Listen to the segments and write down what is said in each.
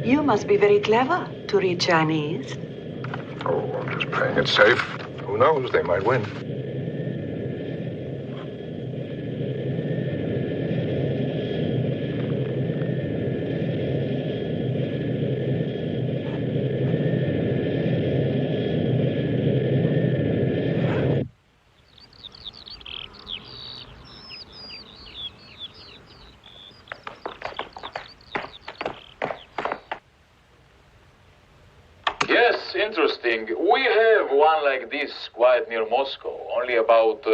You must be very clever to read Chinese. Oh, I'm just playing it safe. Who knows? They might win. Yes, interesting. We have one like this quite near Moscow, only about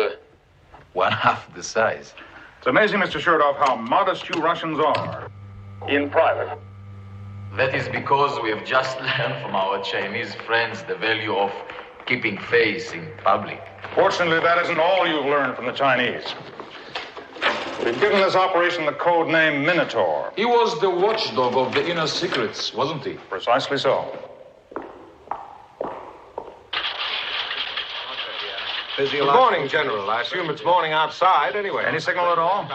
one half the size. It's amazing, Mr. Sherdov, how modest you Russians are. In private. That is because we have just learned from our Chinese friends the value of keeping face in public. Fortunately, that isn't all you've learned from the Chinese. We've given this operation the code name Minotaur. He was the watchdog of the inner secrets, wasn't he? Precisely so. Good morning, General. I assume it's morning outside anyway. Any signal at all?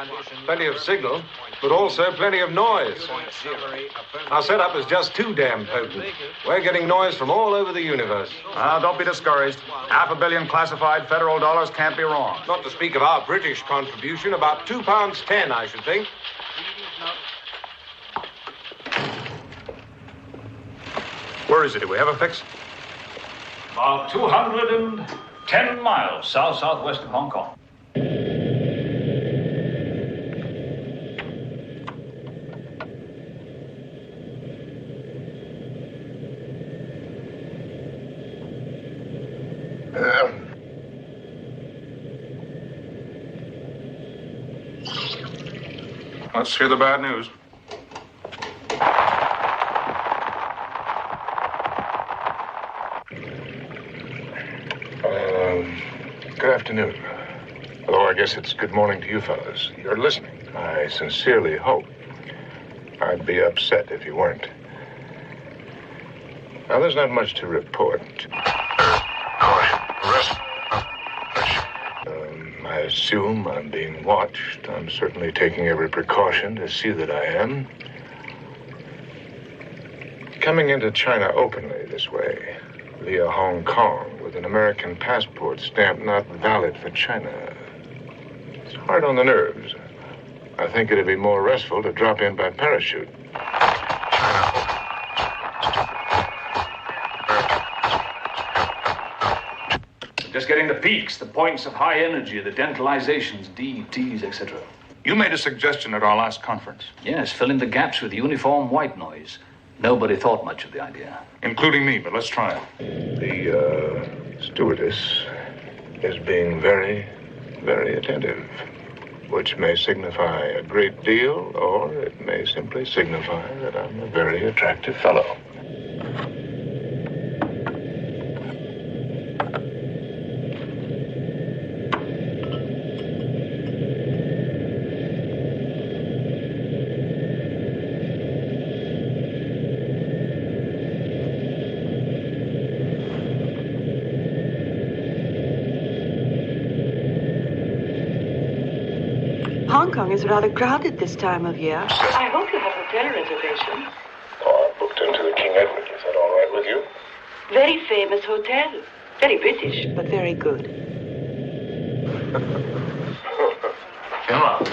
Plenty of signal, but also plenty of noise. Our setup is just too damn potent. We're getting noise from all over the universe. Don't be discouraged. $500 million classified federal dollars can't be wrong. Not to speak of our British contribution, about £2.10, I should think. Where is it? Do we have a fix? About 210 miles southwest of Hong Kong. Let's hear the bad news. Good afternoon. Although I guess it's good morning to you fellas. You're listening. I sincerely hope. I'd be upset if you weren't. Now, there's not much to report. I assume I'm being watched. I'm certainly taking every precaution to see that I am. Coming into China openly this way, via Hong Kong, with an American passport stamped not valid for China. It's hard on the nerves. I think it'd be more restful to drop in by parachute. Just getting the peaks, the points of high energy, the dentalizations, D, T's, etc. You made a suggestion at our last conference. Yes, fill in the gaps with uniform white noise. Nobody thought much of the idea. Including me, but let's try it. The stewardess is being very, very attentive, which may signify a great deal, or it may simply signify that I'm a very attractive fellow. Hong Kong is rather crowded this time of year. I hope you have hotel reservations. Oh, I booked into the King Edward. Is that all right with you? Very famous hotel. Very British, but very good. General,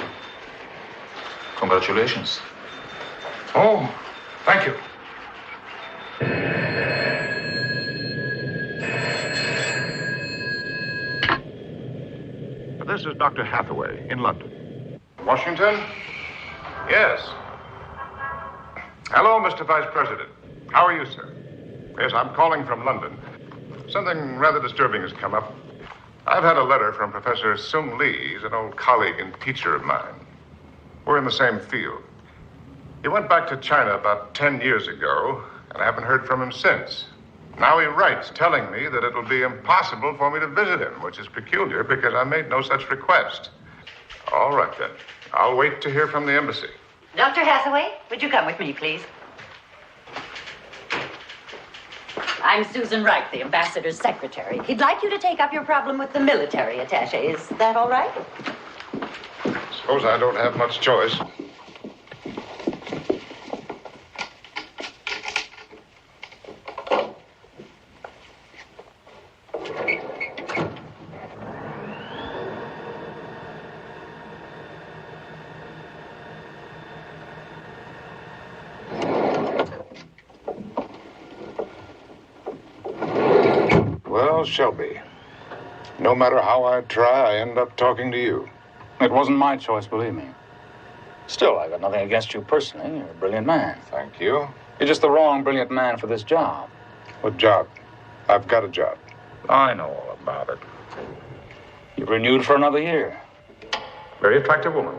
congratulations. Oh, thank you. This is Dr. Hathaway in London. Washington? Yes. Hello, Mr. Vice President. How are you, sir? Yes, I'm calling from London. Something rather disturbing has come up. I've had a letter from Professor Sung Lee. He's an old colleague and teacher of mine. We're in the same field. He went back to China about 10 years ago, and I haven't heard from him since. Now he writes telling me that it'll be impossible for me to visit him, which is peculiar because I made no such request. All right, then. I'll wait to hear from the embassy. Dr. Hathaway, would you come with me, please? I'm Susan Wright, the ambassador's secretary. He'd like you to take up your problem with the military attaché. Is that all right? Suppose I don't have much choice. know, Shelby, no matter how I try, I end up talking to you. It wasn't my choice, believe me. Still, I got nothing against you personally. You're a brilliant man. Thank you. You're just the wrong brilliant man for this job. What job? I've got a job. I know all about it. You've renewed for another year. Very attractive woman.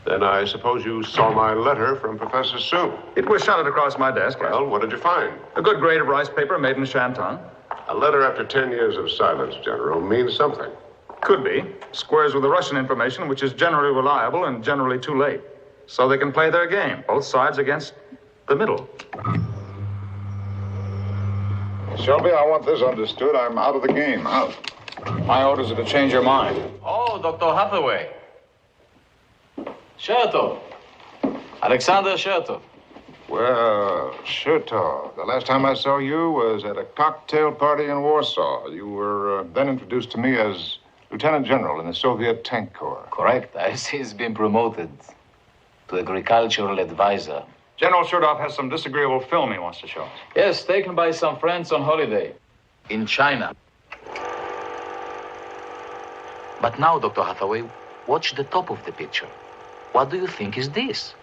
Then I suppose you saw my letter from Professor Sue. It was shot across my desk. Well, what did you find? A good grade of rice paper made in Shantung. A letter after 10 years of silence, General, means something. Could be. Squares with the Russian information, which is generally reliable and generally too late. So they can play their game, both sides against the middle. Shelby, I want this understood. I'm out of the game. Out. My orders are to change your mind. Oh, Dr. Hathaway. Chertov. Alexander Chertov. Well, Chertov, the last time I saw you was at a cocktail party in Warsaw. You were then introduced to me as Lieutenant General in the Soviet Tank Corps. Correct. I've since been promoted to agricultural advisor. General Chertov has some disagreeable film he wants to show us. Yes, taken by some friends on holiday in China. But now, Dr. Hathaway, watch the top of the picture. What do you think is this?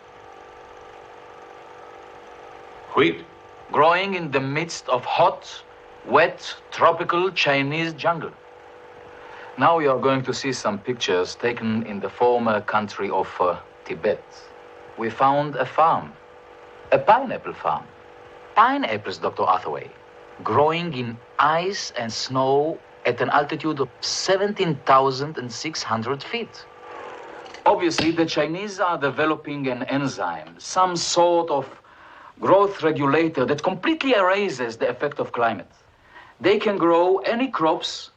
Wheat? Growing in the midst of hot, wet, tropical Chinese jungle. Now you are going to see some pictures taken in the former country of Tibet. We found a farm, a pineapple farm. Pineapples, Dr. Hathaway, growing in ice and snow at an altitude of 17,600 feet. Obviously, the Chinese are developing an enzyme, some sort of growth regulator that completely erases the effect of climate. They can grow any crops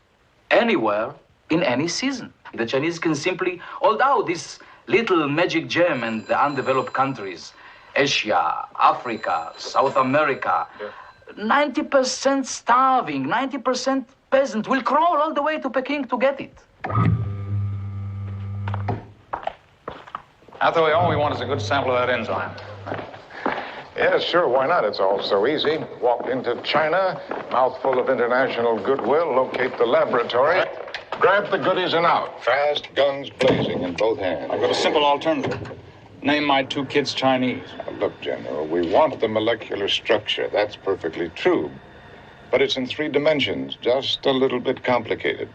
anywhere in any season. The Chinese can simply hold out this little magic gem in the undeveloped countries, Asia, Africa, South America. 90% starving, 90% peasant will crawl all the way to Peking to get it. Hathaway, all we want is a good sample of that enzyme. Yeah, sure, why not? It's all so easy. Walk into China, mouthful of international goodwill, locate the laboratory, grab the goodies and out. Fast, guns blazing in both hands. I've got a simple alternative. Name my two kids Chinese. Now, look, General, we want the molecular structure. That's perfectly true. But it's in 3 dimensions, just a little bit complicated.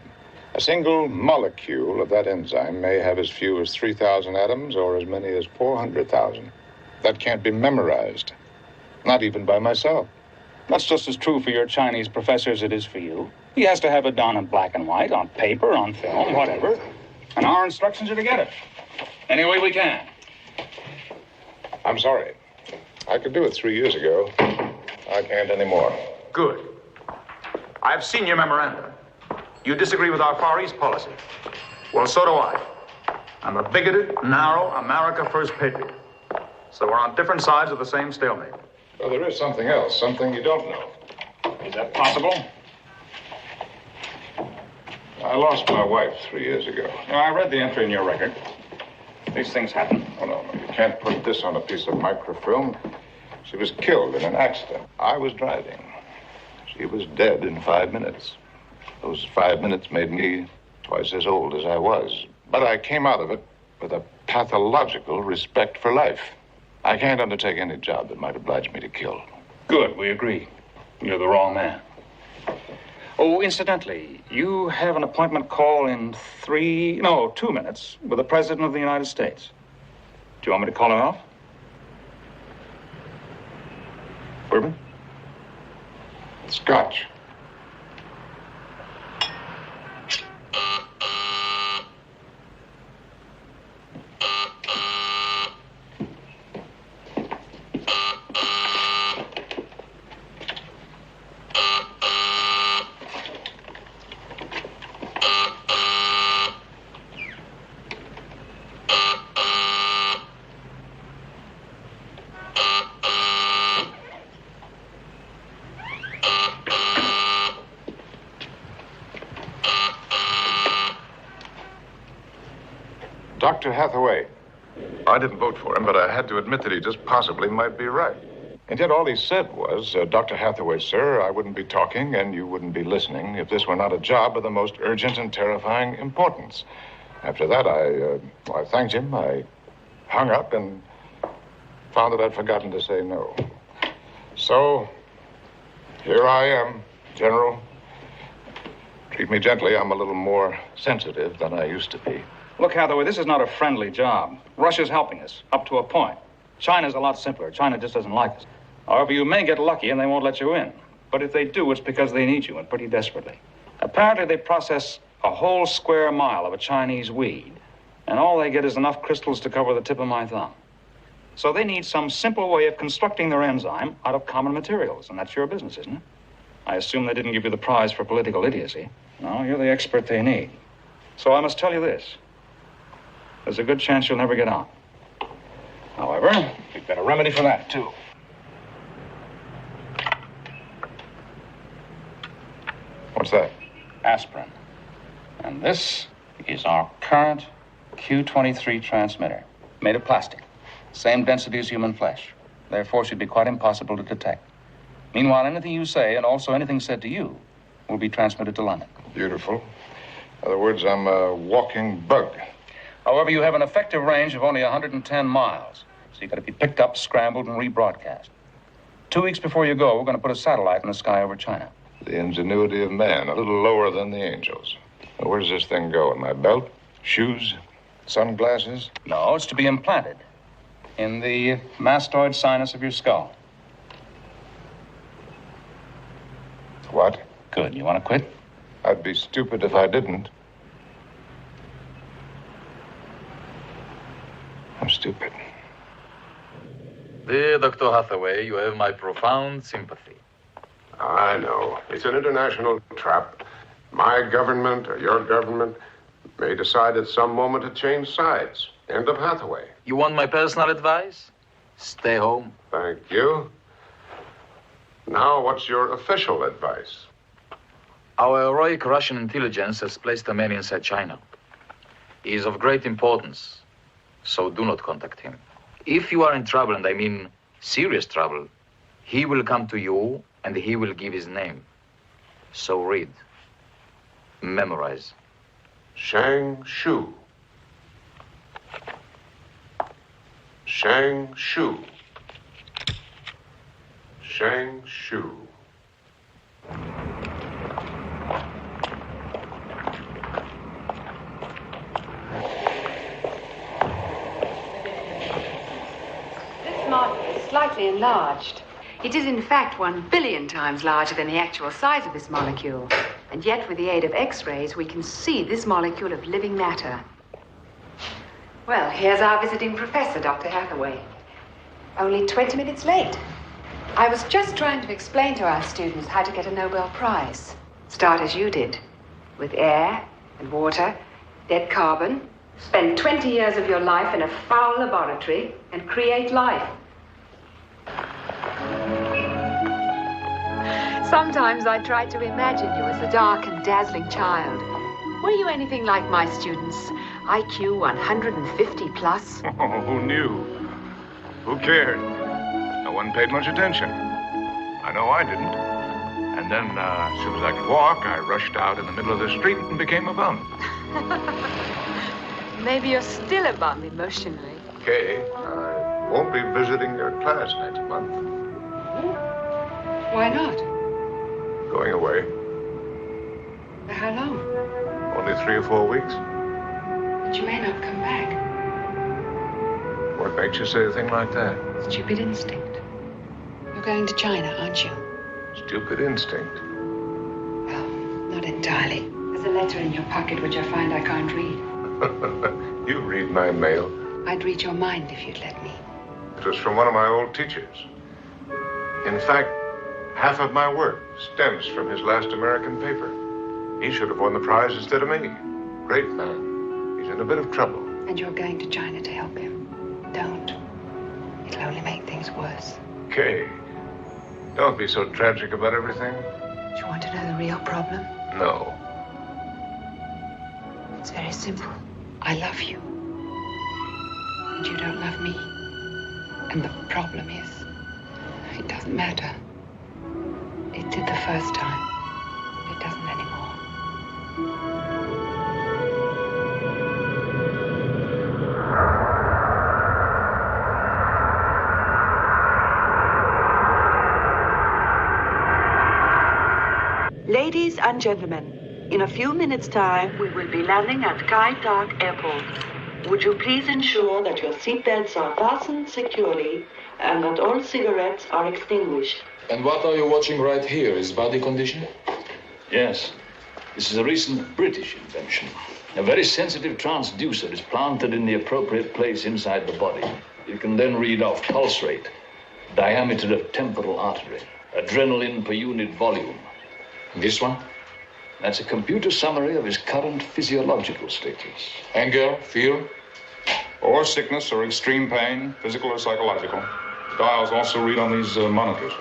A single molecule of that enzyme may have as few as 3,000 atoms or as many as 400,000. That can't be memorized, not even by myself. That's just as true for your Chinese professor as it is for you. He has to have it done in black and white, on paper, on film, whatever. And our instructions are to get it any way we can. I'm sorry. I could do it 3 years ago. I can't anymore. Good. I've seen your memorandum. You disagree with our Far East policy. Well, so do I. I'm a bigoted, narrow, America First patriot. So we're on different sides of the same stalemate. Well, there is something else, something you don't know. Is that possible? I lost my wife 3 years ago. I read the entry in your record. These things happen. Oh, no, you can't put this on a piece of microfilm. She was killed in an accident. I was driving. She was dead in 5 minutes. Those 5 minutes made me twice as old as I was. But I came out of it with a pathological respect for life. I can't undertake any job that might oblige me to kill. Good, we agree. You're the wrong man. Oh, incidentally, you have an appointment call in 2 minutes with the President of the United States. Do you want me to call him off? Bourbon? Scotch. Dr. Hathaway. I didn't vote for him, but I had to admit that he just possibly might be right. And yet all he said was, Dr. Hathaway, sir, I wouldn't be talking and you wouldn't be listening if this were not a job of the most urgent and terrifying importance. After that, I thanked him. I hung up and found that I'd forgotten to say no. So, here I am, General. Treat me gently. I'm a little more sensitive than I used to be. Look, Hathaway, this is not a friendly job. Russia's helping us, up to a point. China's a lot simpler. China just doesn't like us. However, you may get lucky and they won't let you in. But if they do, it's because they need you, and pretty desperately. Apparently, they process a whole square mile of a Chinese weed, and all they get is enough crystals to cover the tip of my thumb. So they need some simple way of constructing their enzyme out of common materials, and that's your business, isn't it? I assume they didn't give you the prize for political idiocy. No, you're the expert they need. So I must tell you this. There's a good chance you'll never get out. However, we've got a remedy for that, too. What's that? Aspirin. And this is our current Q23 transmitter, made of plastic. Same density as human flesh. Therefore, should be quite impossible to detect. Meanwhile, anything you say, and also anything said to you, will be transmitted to London. Beautiful. In other words, I'm a walking bug. However, you have an effective range of only 110 miles. So you've got to be picked up, scrambled, and rebroadcast. 2 weeks before you go, we're going to put a satellite in the sky over China. The ingenuity of man, a little lower than the angels. Now, where does this thing go? In my belt? Shoes? Sunglasses? No, it's to be implanted in the mastoid sinus of your skull. What? Good. You want to quit? I'd be stupid if I didn't. I'm stupid. Dear Dr. Hathaway, you have my profound sympathy. I know. It's an international trap. My government or your government may decide at some moment to change sides. End of Hathaway. You want my personal advice? Stay home. Thank you. Now, what's your official advice? Our heroic Russian intelligence has placed a man inside China. He is of great importance, so do not contact him. If you are in trouble, and I mean serious trouble, he will come to you and he will give his name. So read. Memorize. Shang Shu. Shang Shu. Shang Shu. This model is slightly enlarged. It is, in fact, 1 billion times larger than the actual size of this molecule. And yet, with the aid of X-rays, we can see this molecule of living matter. Well, here's our visiting professor, Dr. Hathaway. Only 20 minutes late. I was just trying to explain to our students how to get a Nobel Prize. Start as you did, with air and water, dead carbon. Spend 20 years of your life in a foul laboratory and create life. Sometimes I try to imagine you as a dark and dazzling child. Were you anything like my students? IQ 150 plus? Oh, who knew? Who cared? No one paid much attention. I know I didn't. And then, as soon as I could walk, I rushed out in the middle of the street and became a bum. Maybe you're still a bum emotionally. Kay, I won't be visiting your class next month. Why not? Going away. For how long? Only 3 or 4 weeks. But you may not come back. What makes you say a thing like that? Stupid instinct. You're going to China, aren't you? Stupid instinct. Well, not entirely. There's a letter in your pocket which I find I can't read. You read my mail. I'd read your mind if you'd let me. It was from one of my old teachers. In fact, half of my work stems from his last American paper. He should have won the prize instead of me. Great man. He's in a bit of trouble. And you're going to China to help him. Don't. It'll only make things worse. Kay, don't be so tragic about everything. Do you want to know the real problem? No. It's very simple. I love you. And you don't love me. And the problem is, It doesn't matter. It did the first time. It doesn't anymore. Ladies and gentlemen, in a few minutes' time, we will be landing at Kai Tak Airport. Would you please ensure that your seatbelts are fastened securely and that all cigarettes are extinguished? And what are you watching right here? Is body condition? Yes. This is a recent British invention. A very sensitive transducer is planted in the appropriate place inside the body. You can then read off pulse rate, diameter of temporal artery, adrenaline per unit volume. And this one? That's a computer summary of his current physiological status. Anger, fear? Or sickness or extreme pain, physical or psychological. Dials also read on these monitors.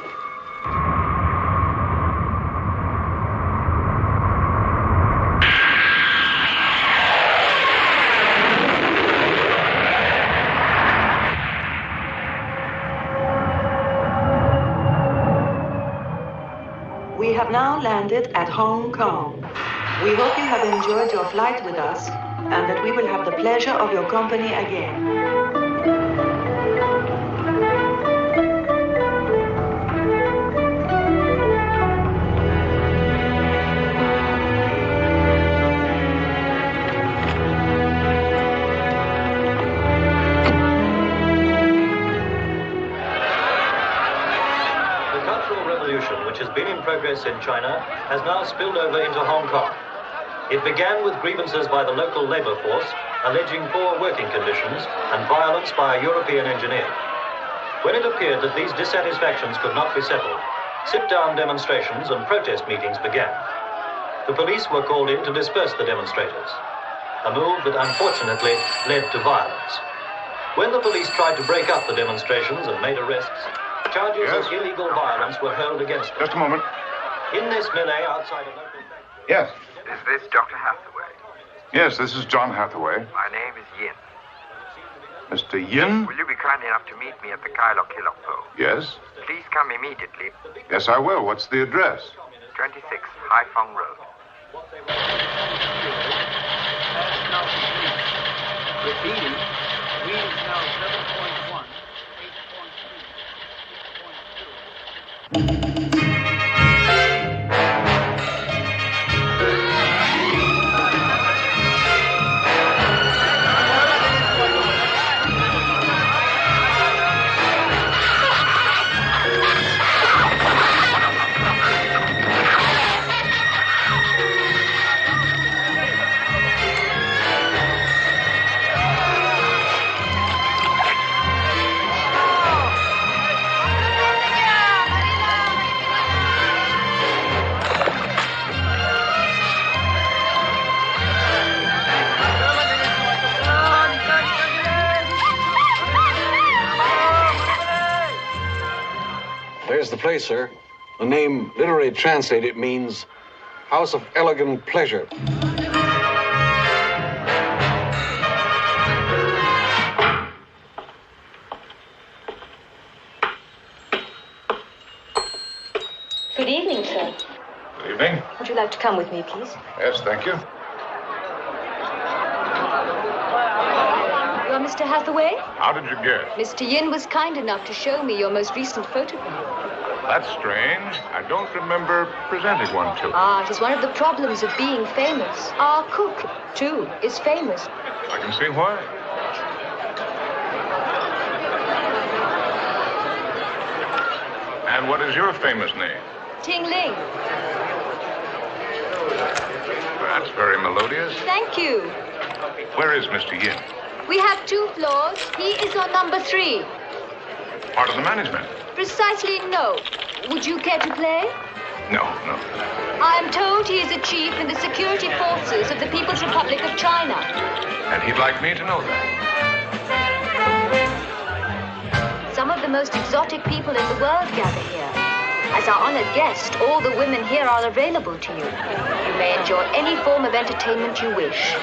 We have now landed at Hong Kong. We hope you have enjoyed your flight with us and that we will have the pleasure of your company again. Which has been in progress in China, has now spilled over into Hong Kong. It began with grievances by the local labor force, alleging poor working conditions and violence by a European engineer. When it appeared that these dissatisfactions could not be settled, sit-down demonstrations and protest meetings began. The police were called in to disperse the demonstrators, a move that unfortunately led to violence. When the police tried to break up the demonstrations and made arrests, charges of illegal violence were hurled against them. Just a moment. In this melee outside a local factory... Yes. Is this Dr. Hathaway? Yes, this is John Hathaway. My name is Yin. Mr. Yin? Will you be kind enough to meet me at the Kailok Hilok Po? Yes. Please come immediately. Yes, I will. What's the address? 26 Haiphong Road. Repeating. Readings now 7.1. There's the place, sir. The name, literally translated, means House of Elegant Pleasure. Good evening, sir. Good evening. Would you like to come with me, please? Yes, thank you. You're Mr. Hathaway? How did you guess? Mr. Yin was kind enough to show me your most recent photograph. That's strange. I don't remember presenting one to you. Ah, it is one of the problems of being famous. Our cook, too, is famous. I can see why. And what is your famous name? Ting Ling. That's very melodious. Thank you. Where is Mr. Yin? We have 2 floors. He is on number 3. Part of the management? Precisely no. Would you care to play? No. I am told he is a chief in the security forces of the People's Republic of China. And he'd like me to know that. Some of the most exotic people in the world gather here. As our honored guest, all the women here are available to you. You may enjoy any form of entertainment you wish.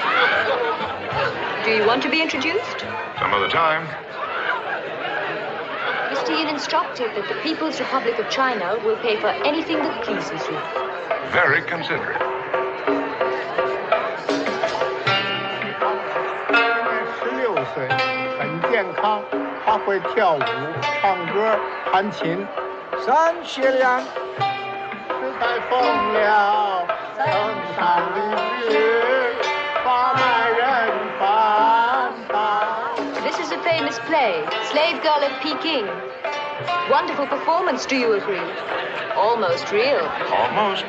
Do you want to be introduced? Some other time. Mr. Yin instructed that the People's Republic of China will pay for anything that pleases you. Very considerate. 16岁，很健康，他会跳舞、唱歌、弹琴。3学良，时代疯了，登上历史，把卖人反抗。 This is a famous play, Slave Girl of Peking. Wonderful performance, do you agree? Almost real. Almost.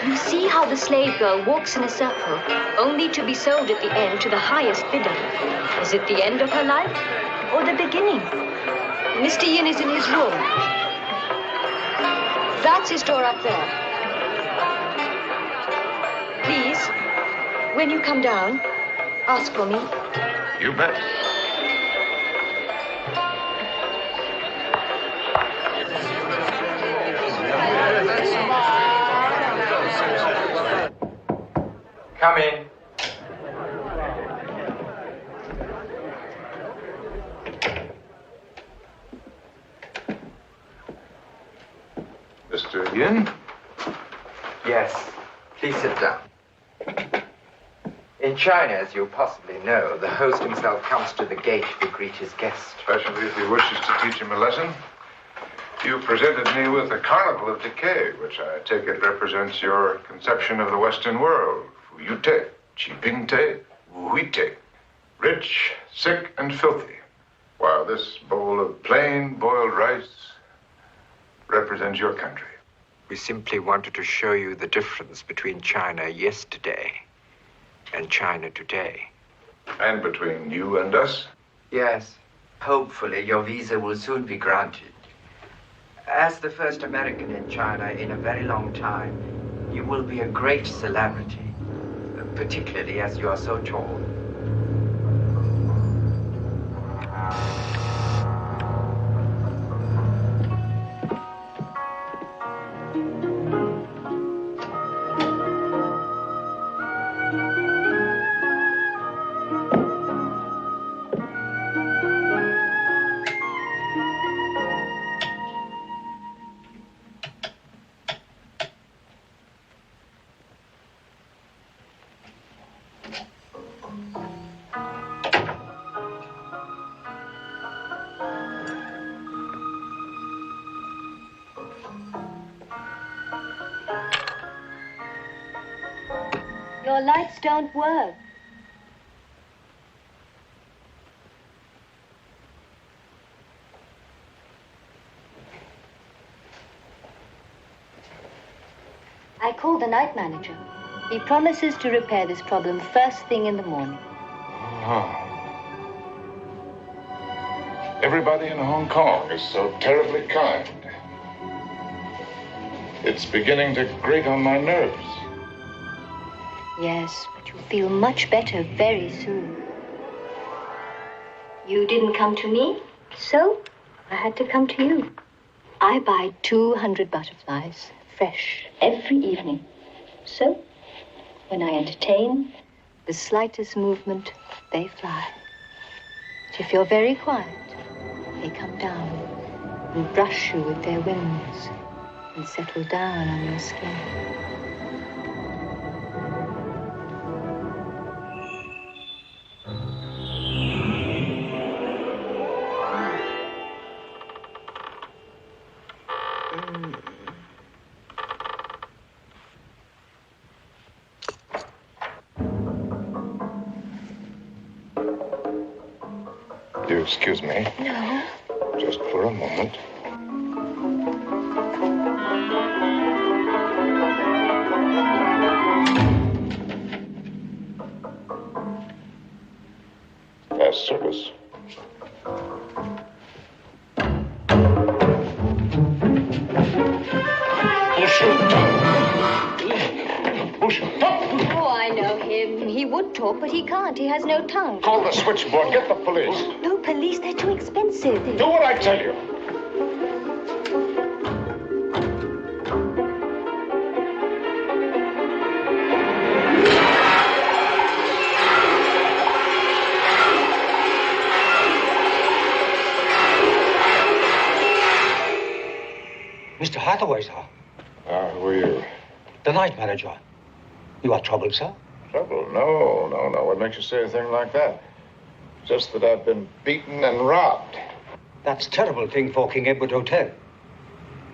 You see how the slave girl walks in a circle, only to be sold at the end to the highest bidder. Is it the end of her life or the beginning? Mr. Yin is in his room. That's his door up there. Please, when you come down, ask for me. You bet. Come in. Mr. Yin? Yes, please sit down. In China, as you possibly know, the host himself comes to the gate to greet his guest. Especially if he wishes to teach him a lesson. You presented me with a carnival of decay, which I take it represents your conception of the Western world. Fuyute, Qipingte, Wuite. Rich, sick, and filthy. While this bowl of plain boiled rice represents your country. We simply wanted to show you the difference between China yesterday and China today. And between you and us? Yes. Hopefully your visa will soon be granted. As the first American in China in a very long time, you will be a great celebrity, particularly as you are so tall. Your lights don't work. I called the night manager. He promises to repair this problem first thing in the morning. Oh. Everybody in Hong Kong is so terribly kind. It's beginning to grate on my nerves. Yes, but you'll feel much better very soon. You didn't come to me, so I had to come to you. I buy 200 butterflies, fresh, every evening. So, when I entertain, the slightest movement, they fly. But if you're very quiet, they come down and brush you with their wings and settle down on your skin. You excuse me? No. Just for a moment. Fast service. Oh, I know him. He would talk, but he can't. He has no tongue. Call the switchboard. Get the police. No police. They're too expensive. Do what I tell you. Mr. Hathaway, sir. Who are you? The night manager. You are troubled, sir? Trouble? No. What makes you say a thing like that? Just that I've been beaten and robbed. That's a terrible thing for King Edward Hotel.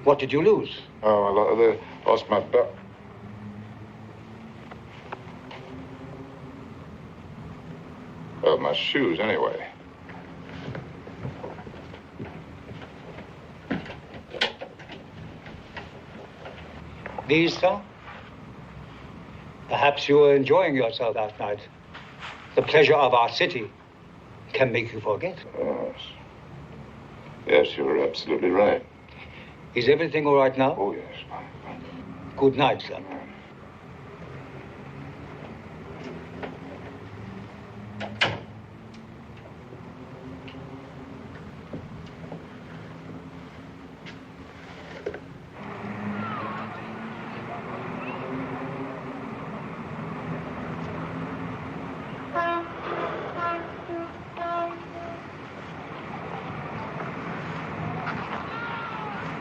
What did you lose? Oh, I lost my belt. Well, my shoes, anyway. These, sir? Perhaps you were enjoying yourself last night. The pleasure of our city can make you forget. Yes, you're absolutely right. Is everything all right now? Oh, yes. Good night, sir.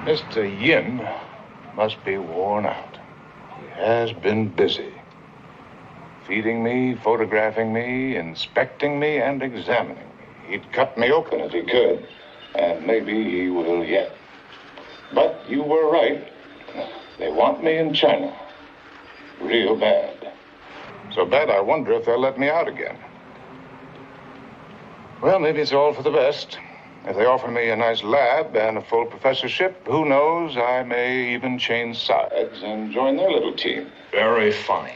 Mr. Yin must be worn out. He has been busy. Feeding me, photographing me, inspecting me, and examining me. He'd cut me open if he could, and maybe he will yet. But you were right. They want me in China. Real bad. So bad I wonder if they'll let me out again. Well, maybe it's all for the best. If they offer me a nice lab and a full professorship, who knows, I may even change sides and join their little team. Very funny.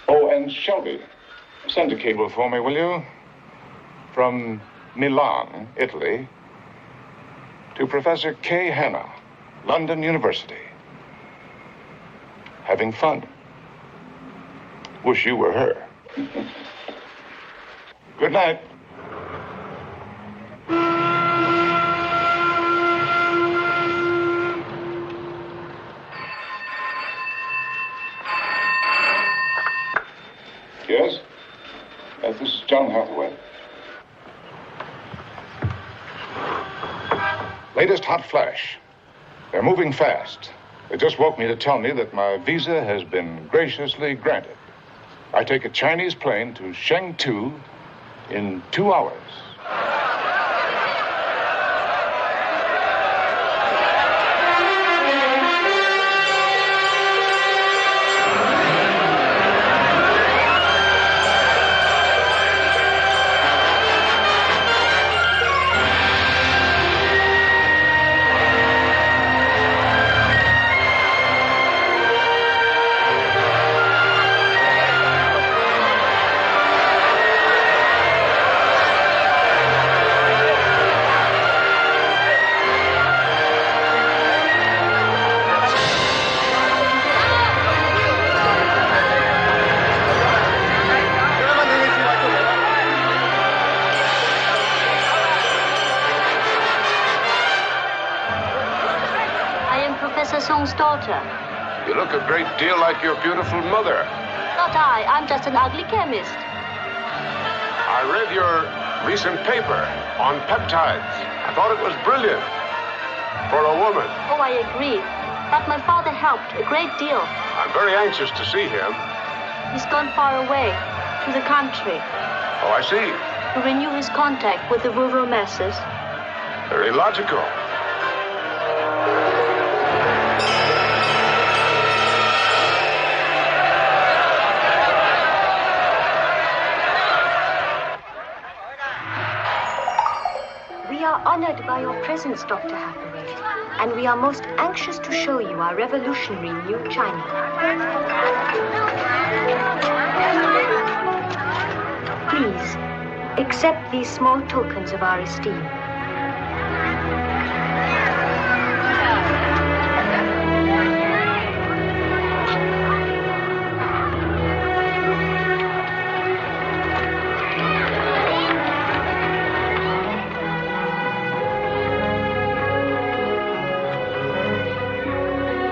Oh, and Shelby, send a cable for me, will you? From Milan, Italy, to Professor K. Hanna, London University. Having fun. Wish you were her. Good night. Yes? This is John Hathaway. Latest hot flash. They're moving fast. They just woke me to tell me that my visa has been graciously granted. I take a Chinese plane to Chengdu in 2 hours. Daughter. You look a great deal like your beautiful mother. Not I. I'm just an ugly chemist. I read your recent paper on peptides. I thought it was brilliant. For a woman. Oh, I agree. But my father helped a great deal. I'm very anxious to see him. He's gone far away, to the country. Oh, I see. To renew his contact with the rural masses. Very logical. We are honored by your presence, Dr. Hathaway, and we are most anxious to show you our revolutionary new China. Please, accept these small tokens of our esteem.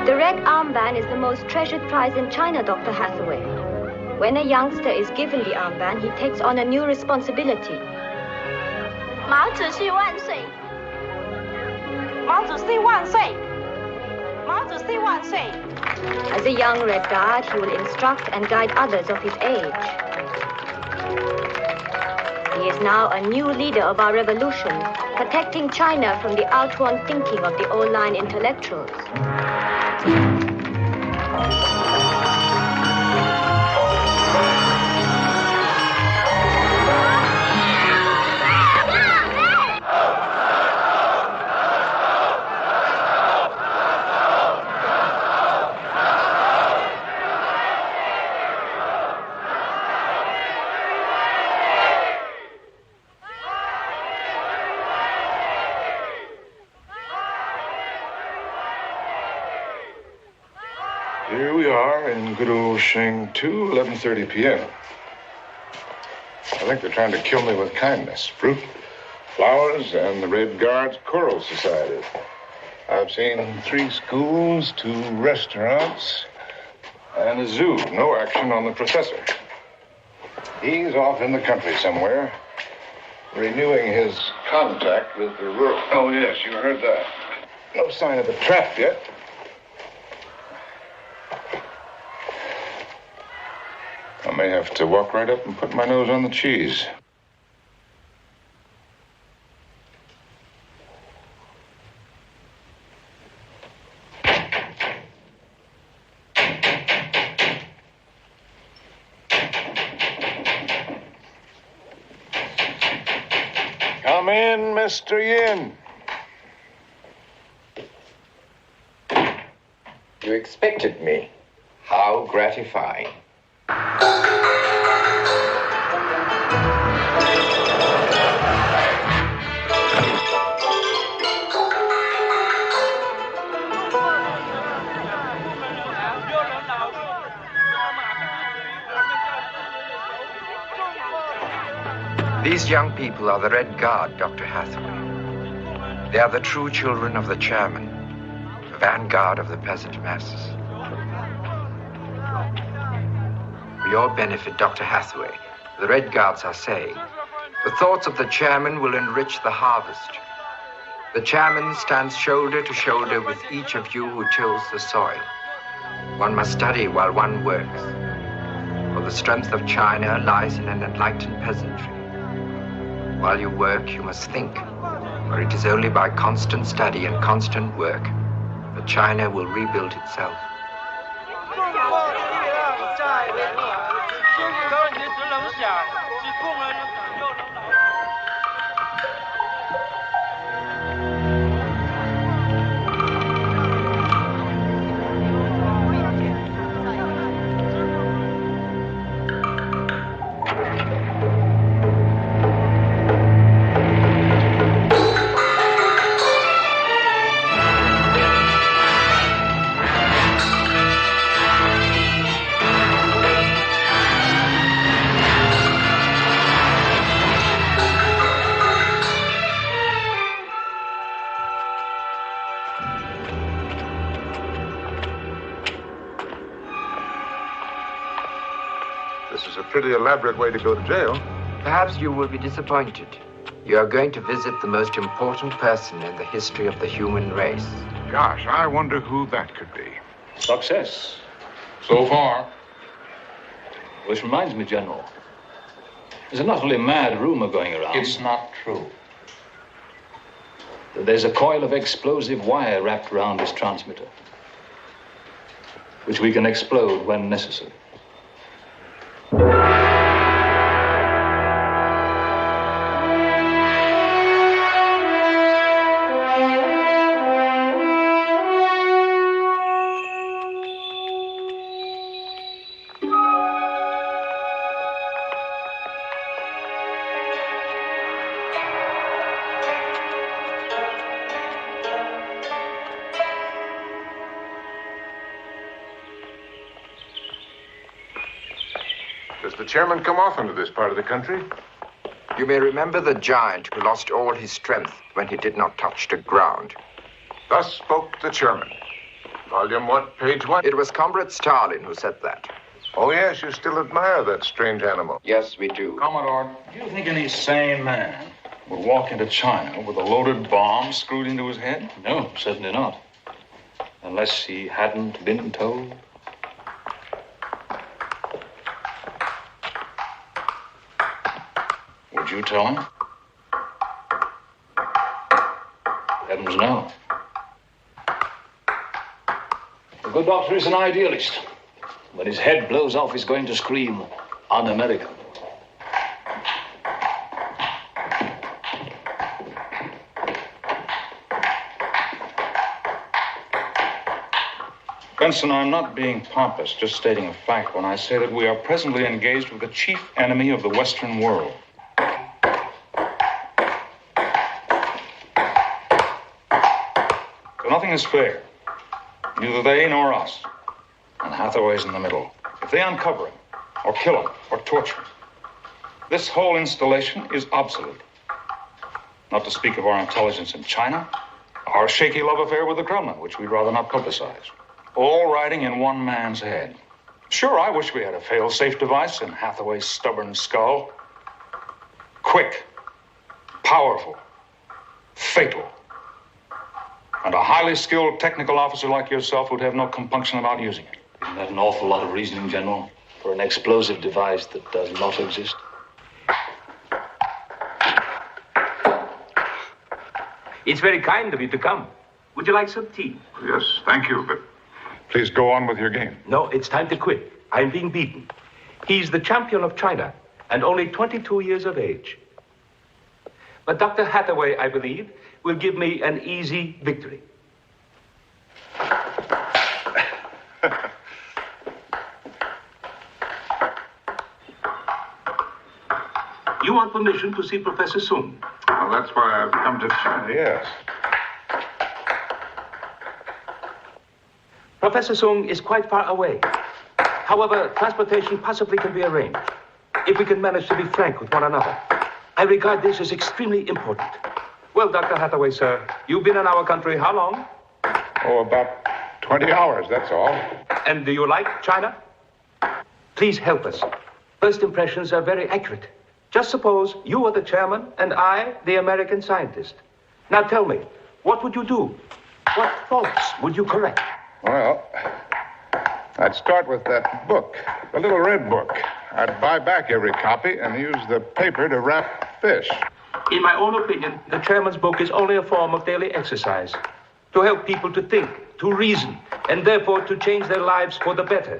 The red armband is the most treasured prize in China, Dr. Hathaway. When a youngster is given the armband, he takes on a new responsibility. 毛主席万岁！毛主席万岁！毛 As a young Red Guard, he will instruct and guide others of his age. He is now a new leader of our revolution, protecting China from the outworn thinking of the old-line intellectuals. Here we are in good old Sheng-Tu, 11:30 p.m. I think they're trying to kill me with kindness. Fruit, flowers, and the Red Guards Choral Society. I've seen 3 schools, 2 restaurants, and a zoo. No action on the professor. He's off in the country somewhere, renewing his contact with the rural... Oh, yes, you heard that. No sign of the trap yet. I may have to walk right up and put my nose on the cheese. Come in, Mr. Yin. You expected me. How gratifying. These young people are the Red Guard, Dr. Hathaway. They are the true children of the chairman, the vanguard of the peasant masses. For your benefit, Dr. Hathaway, the Red Guards are saying, the thoughts of the chairman will enrich the harvest. The chairman stands shoulder to shoulder with each of you who tills the soil. One must study while one works. For the strength of China lies in an enlightened peasantry. While you work, you must think, for it is only by constant study and constant work that China will rebuild itself. Pretty elaborate way to go to jail. Perhaps you will be disappointed. You are going to visit the most important person in the history of the human race. Gosh, I wonder who that could be. Success. So far. Which reminds me, General. There's an utterly mad rumor going around. It's not true. There's a coil of explosive wire wrapped around this transmitter, which we can explode when necessary. Does the chairman come often to this part of the country? You may remember the giant who lost all his strength when he did not touch the ground. Thus spoke the chairman. Volume what, page what? It was Comrade Stalin who said that. Oh, yes, you still admire that strange animal. Yes, we do. Commodore, do you think any sane man would walk into China with a loaded bomb screwed into his head? No, certainly not. Unless he hadn't been told. Would you tell him? Heavens, no. The good doctor is an idealist. When his head blows off, he's going to scream, un-American. Benson, I'm not being pompous, just stating a fact when I say that we are presently engaged with the chief enemy of the Western world. So nothing is fair. Neither they nor us. And Hathaway's in the middle. If they uncover him, or kill him, or torture him, this whole installation is obsolete. Not to speak of our intelligence in China, our shaky love affair with the Kremlin, which we'd rather not publicize. All riding in one man's head. Sure, I wish we had a fail-safe device in Hathaway's stubborn skull. Quick, powerful, fatal. And a highly skilled technical officer like yourself would have no compunction about using it. Isn't that an awful lot of reasoning, General, for an explosive device that does not exist? It's very kind of you to come. Would you like some tea? Yes, thank you, but please go on with your game. No, it's time to quit. I'm being beaten. He's the champion of China and only 22 years of age. But Dr. Hathaway, I believe, will give me an easy victory. You want permission to see Professor Sung? Well, that's why I've come to China, yes. Professor Sung is quite far away. However, transportation possibly can be arranged, if we can manage to be frank with one another. I regard this as extremely important. Well, Dr. Hathaway, sir, you've been in our country how long? Oh, about 20 hours, that's all. And do you like China? Please help us. First impressions are very accurate. Just suppose you were the chairman and I, the American scientist. Now tell me, what would you do? What faults would you correct? Well, I'd start with that book, the little red book. I'd buy back every copy and use the paper to wrap fish. In my own opinion, the chairman's book is only a form of daily exercise to help people to think, to reason, and therefore to change their lives for the better.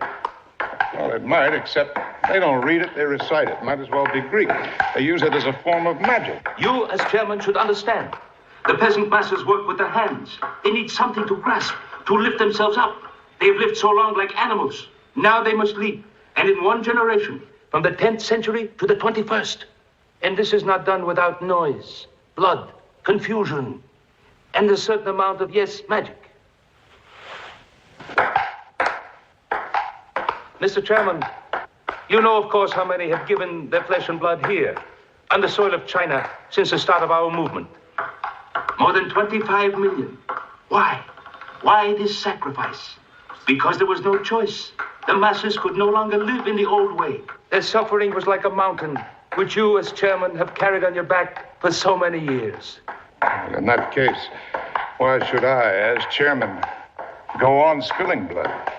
Well, it might, except they don't read it, they recite it. Might as well be Greek. They use it as a form of magic. You, as chairman, should understand. The peasant masses work with their hands. They need something to grasp, to lift themselves up. They've lived so long like animals. Now they must leap. And in one generation, from the 10th century to the 21st. And this is not done without noise, blood, confusion, and a certain amount of, yes, magic. Mr. Chairman, you know, of course, how many have given their flesh and blood here, on the soil of China, since the start of our movement. More than 25 million. Why? Why this sacrifice? Because there was no choice. The masses could no longer live in the old way. Their suffering was like a mountain, which you, as chairman, have carried on your back for so many years. In that case, why should I, as chairman, go on spilling blood?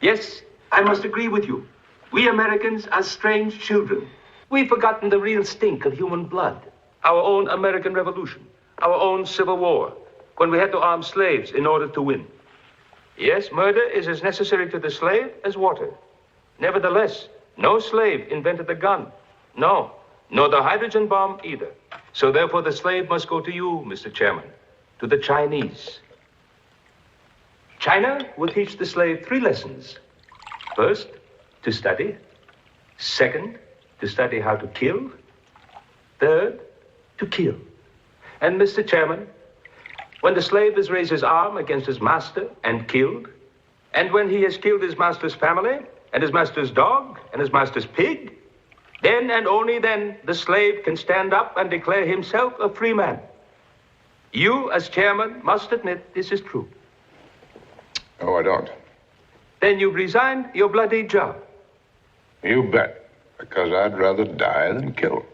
Yes, I must agree with you. We Americans are strange children. We've forgotten the real stink of human blood. Our own American Revolution, our own Civil War, when we had to arm slaves in order to win. Yes, murder is as necessary to the slave as water. Nevertheless, no slave invented the gun. No, nor the hydrogen bomb either. So therefore the slave must go to you, Mr. Chairman, to the Chinese. China will teach the slave 3 lessons. First, to study. Second, to study how to kill. Third, to kill. And Mr. Chairman, when the slave has raised his arm against his master and killed, and when he has killed his master's family, and his master's dog, and his master's pig, then and only then the slave can stand up and declare himself a free man. You, as chairman, must admit this is true. Oh, I don't. Then you've resigned your bloody job. You bet, because I'd rather die than kill.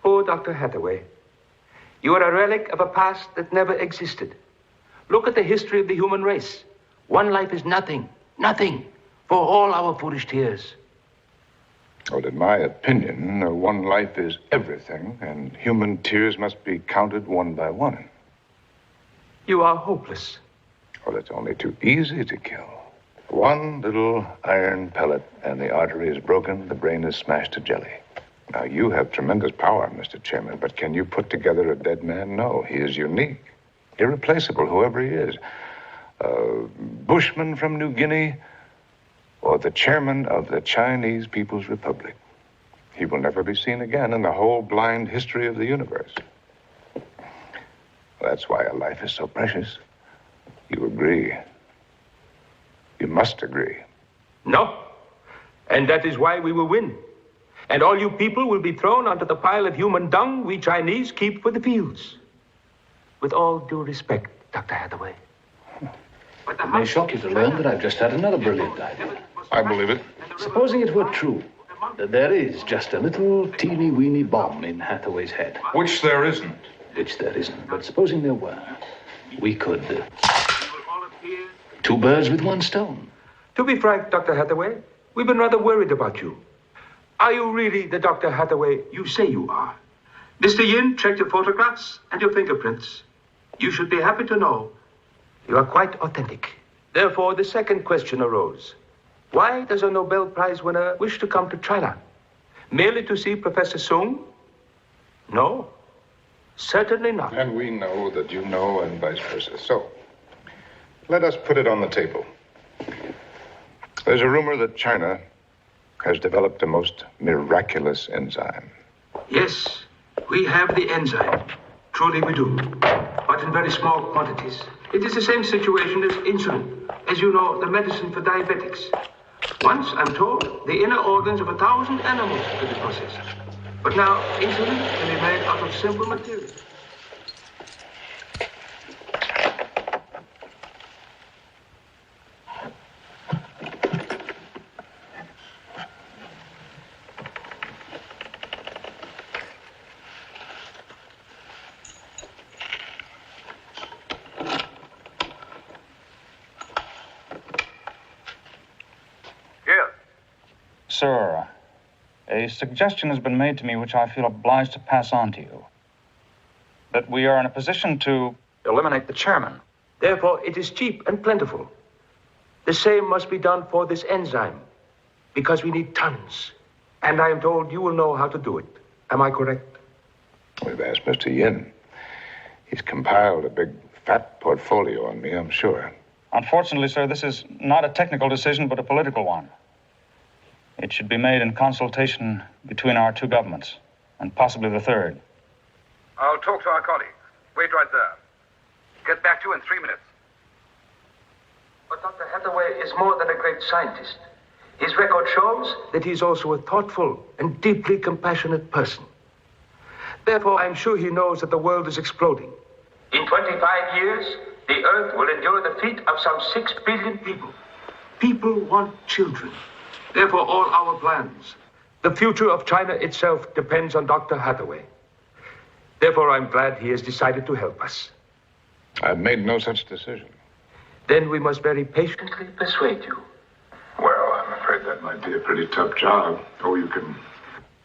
Oh, Dr. Hathaway, you are a relic of a past that never existed. Look at the history of the human race. One life is nothing, nothing, for all our foolish tears. Well, in my opinion, one life is everything, and human tears must be counted one by one. You are hopeless. Well, it's only too easy to kill. One little iron pellet, and the artery is broken, the brain is smashed to jelly. Now, you have tremendous power, Mr. Chairman, but can you put together a dead man? No, he is unique, irreplaceable, whoever he is. A bushman from New Guinea, or the chairman of the Chinese People's Republic. He will never be seen again in the whole blind history of the universe. That's why a life is so precious. You agree. You must agree. No. And that is why we will win. And all you people will be thrown onto the pile of human dung we Chinese keep for the fields. With all due respect, Dr. Hathaway. It may shock you to learn that I've just had another brilliant idea. I believe it. Supposing it were true, that there is just a little teeny-weeny bomb in Hathaway's head. Which there isn't. Which there isn't. But supposing there were, we could... two birds with one stone. To be frank, Dr. Hathaway, we've been rather worried about you. Are you really the Dr. Hathaway you say you are? Mr. Yin checked your photographs and your fingerprints. You should be happy to know you are quite authentic. Therefore, the second question arose. Why does a Nobel Prize winner wish to come to China? Merely to see Professor Sung? No, certainly not. And we know that you know, and vice versa. So, let us put it on the table. There's a rumor that China has developed a most miraculous enzyme. Yes, we have the enzyme. Truly we do. But in very small quantities. It is the same situation as insulin. As you know, the medicine for diabetics. Once, I'm told, the inner organs of 1,000 animals could be processed. But now, insulin can be made out of simple material. Sir, a suggestion has been made to me which I feel obliged to pass on to you. That we are in a position to eliminate the chairman. Therefore, it is cheap and plentiful. The same must be done for this enzyme, because we need tons. And I am told you will know how to do it. Am I correct? We've asked Mr. Yin. He's compiled a big, fat portfolio on me, I'm sure. Unfortunately, sir, this is not a technical decision, but a political one. It should be made in consultation between our two governments, and possibly the third. I'll talk to our colleagues. Wait right there. Get back to you in 3 minutes. But Dr. Hathaway is more than a great scientist. His record shows that he's also a thoughtful and deeply compassionate person. Therefore, I'm sure he knows that the world is exploding. In 25 years, the Earth will endure the fate of some 6 billion people. People want children. Therefore, all our plans. The future of China itself depends on Dr. Hathaway. Therefore, I'm glad he has decided to help us. I've made no such decision. Then we must very patiently persuade you. Well, I'm afraid that might be a pretty tough job. Oh, you can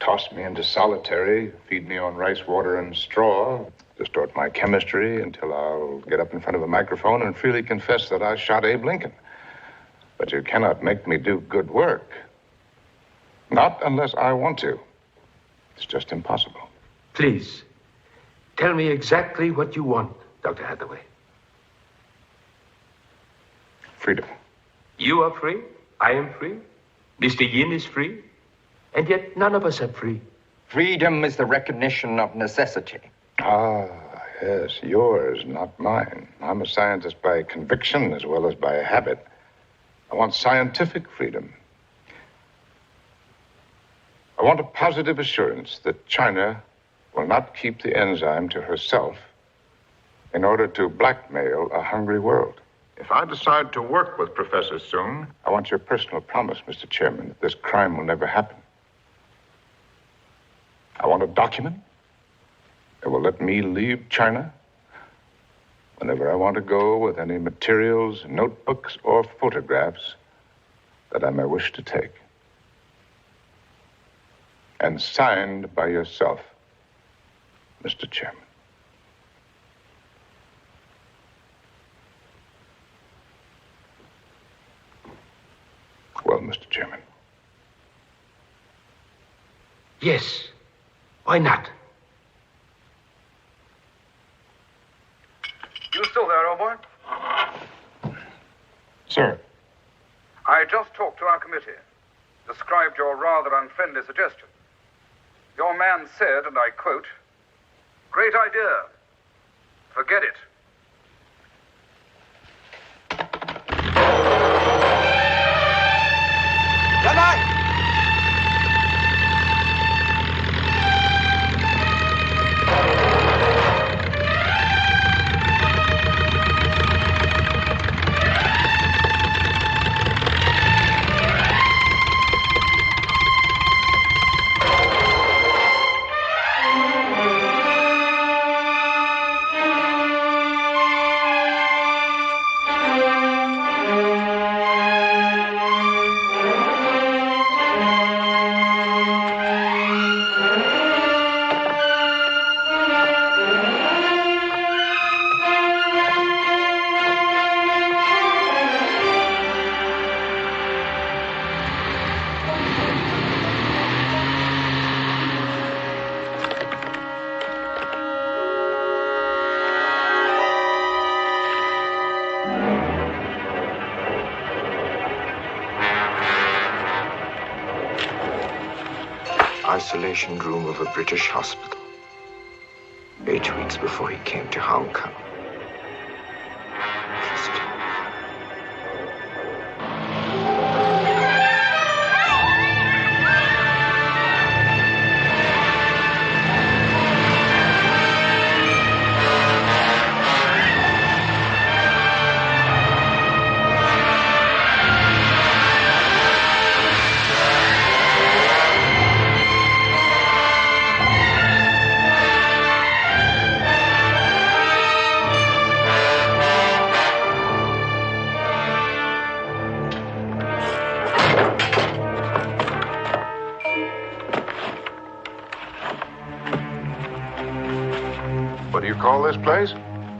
toss me into solitary, feed me on rice, water, and straw, distort my chemistry until I'll get up in front of a microphone and freely confess that I shot Abe Lincoln. But you cannot make me do good work. Not unless I want to. It's just impossible. Please, tell me exactly what you want, Dr. Hathaway. Freedom. You are free. I am free. Mr. Yin is free. And yet none of us are free. Freedom is the recognition of necessity. Ah, yes, yours, not mine. I'm a scientist by conviction as well as by habit. I want scientific freedom. I want a positive assurance that China will not keep the enzyme to herself in order to blackmail a hungry world. If I decide to work with Professor Sung, I want your personal promise, Mr. Chairman, that this crime will never happen. I want a document that will let me leave China whenever I want to go with any materials, notebooks, or photographs that I may wish to take. And signed by yourself, Mr. Chairman. Well, Mr. Chairman. Yes. Why not? You still there, old boy? Sir. I just talked to our committee. Described your rather unfriendly suggestion. Your man said, and I quote, "Great idea. Forget it." Good night. Isolation room of a British hospital. 8 weeks before he came to Hong Kong. What do you call this place?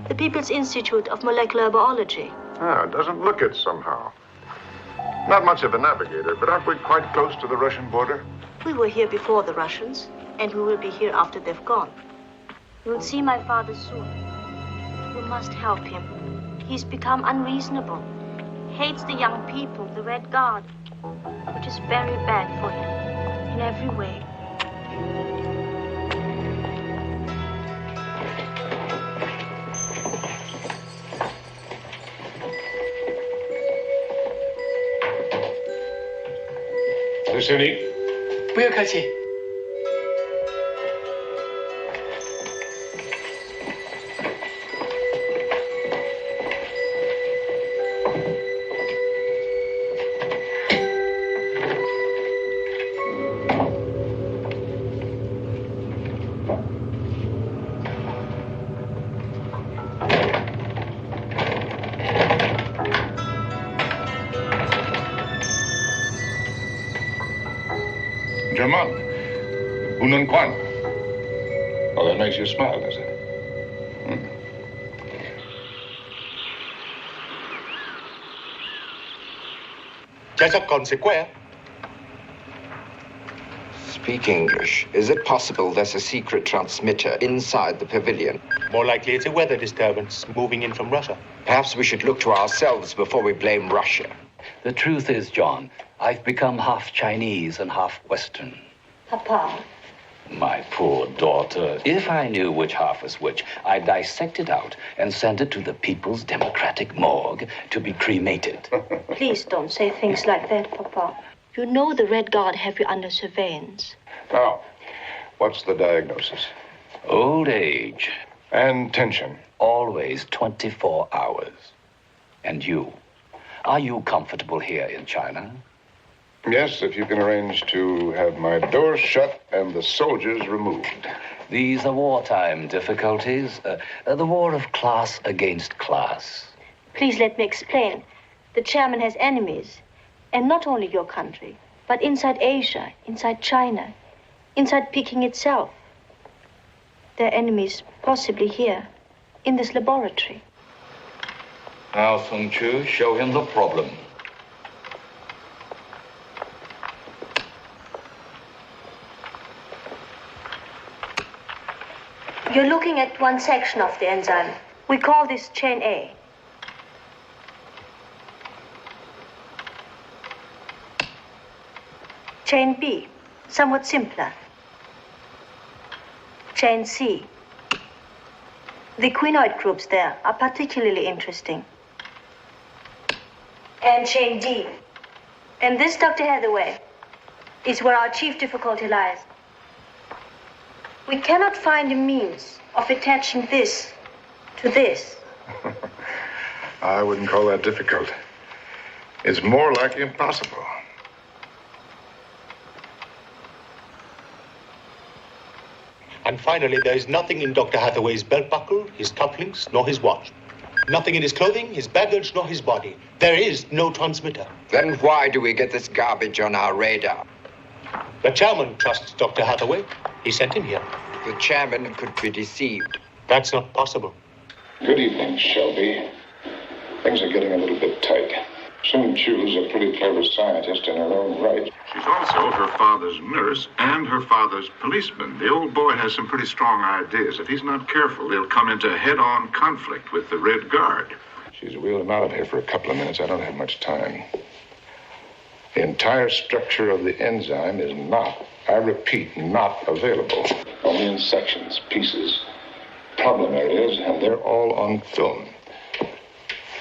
The People's Institute of Molecular Biology. Ah, it doesn't look it somehow. Not much of a navigator, but aren't we quite close to the Russian border? We were here before the Russians, and we will be here after they've gone. You'll see my father soon. You must help him. He's become unreasonable. Hates the young people, the Red Guard, which is very bad for him in every way. Luciani. 不用客气。German. Unun Quan. Oh, that makes you smile, does it? Speak English. Is it possible there's a secret transmitter inside the pavilion? More likely it's a weather disturbance moving in from Russia. Perhaps we should look to ourselves before we blame Russia. The truth is, John, I've become half Chinese and half Western. Papa. My poor daughter. If I knew which half was which, I'd dissect it out and send it to the People's Democratic Morgue to be cremated. Please don't say things like that, Papa. You know the Red Guard have you under surveillance. Now, what's the diagnosis? Old age. And tension. Always 24 hours. And you? Are you comfortable here in China? Yes, if you can arrange to have my door shut and the soldiers removed. These are wartime difficulties, the war of class against class. Please let me explain. The chairman has enemies, and not only your country, but inside Asia, inside China, inside Peking itself. There are enemies possibly here, in this laboratory. Now, Sun Chu, show him the problem. You're looking at one section of the enzyme. We call this chain A. Chain B, somewhat simpler. Chain C. The quinoid groups there are particularly interesting. And chain D. And this, Dr. Hathaway, is where our chief difficulty lies. We cannot find a means of attaching this to this. I wouldn't call that difficult. It's more like impossible. And finally, there is nothing in Dr. Hathaway's belt buckle, his cufflinks, nor his watch. Nothing in his clothing, his baggage, nor his body. There is no transmitter. Then why do we get this garbage on our radar? The chairman trusts Dr. Hathaway. He sent him here. The chairman could be deceived. That's not possible. Good evening, Shelby. Things are getting a little bit tight. Sun Chu's a pretty clever scientist in her own right. She's also her father's nurse and her father's policeman. The old boy has some pretty strong ideas. If he's not careful, he'll come into head-on conflict with the Red Guard. She's wheeled him out of here for a couple of minutes. I don't have much time. The entire structure of the enzyme is not, I repeat, not available. Only in sections, pieces, problem areas, and they're all on film.